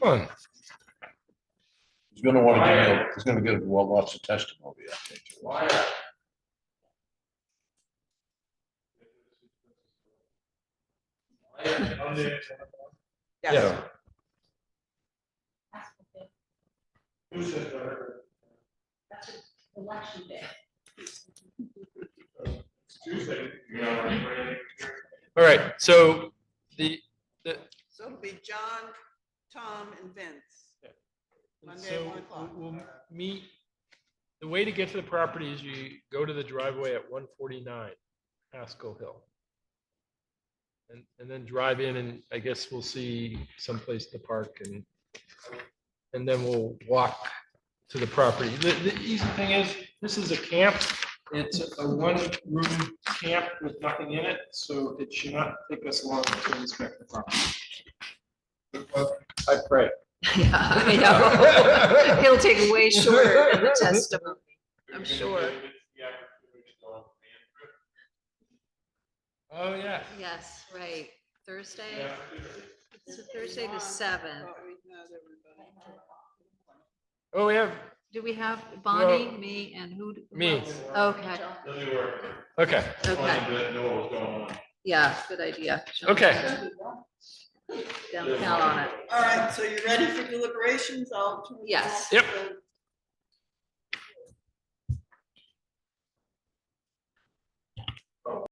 Fun. He's gonna want to get, he's gonna get lots of testimony, I think. Yes. Yeah. That's election day. All right, so the, So it'll be John, Tom, and Vince. Monday at so 1 o'clock. we'll meet, the way to get to the property is you go to the driveway at 149 Haskell Hill. And then drive in, and I guess we'll see someplace to park, and then we'll walk to the property. The easy thing is, this is a camp. It's a 1-room camp with nothing in it, so it should not take us long to inspect the property. I pray. Yeah, I know. He'll take way shorter than the testimony, I'm sure. Oh, yeah. Yes, right. Thursday, Yeah. it's Thursday the 7th. Oh, we have Do we have Bonnie, me, and who? Me. else? Okay, Does it work? Okay. okay. Wanted to know what was going on. Yeah, good idea. Okay. Don't count on it. All right, so you ready for deliberations? I'll turn it Yes. off. Yep.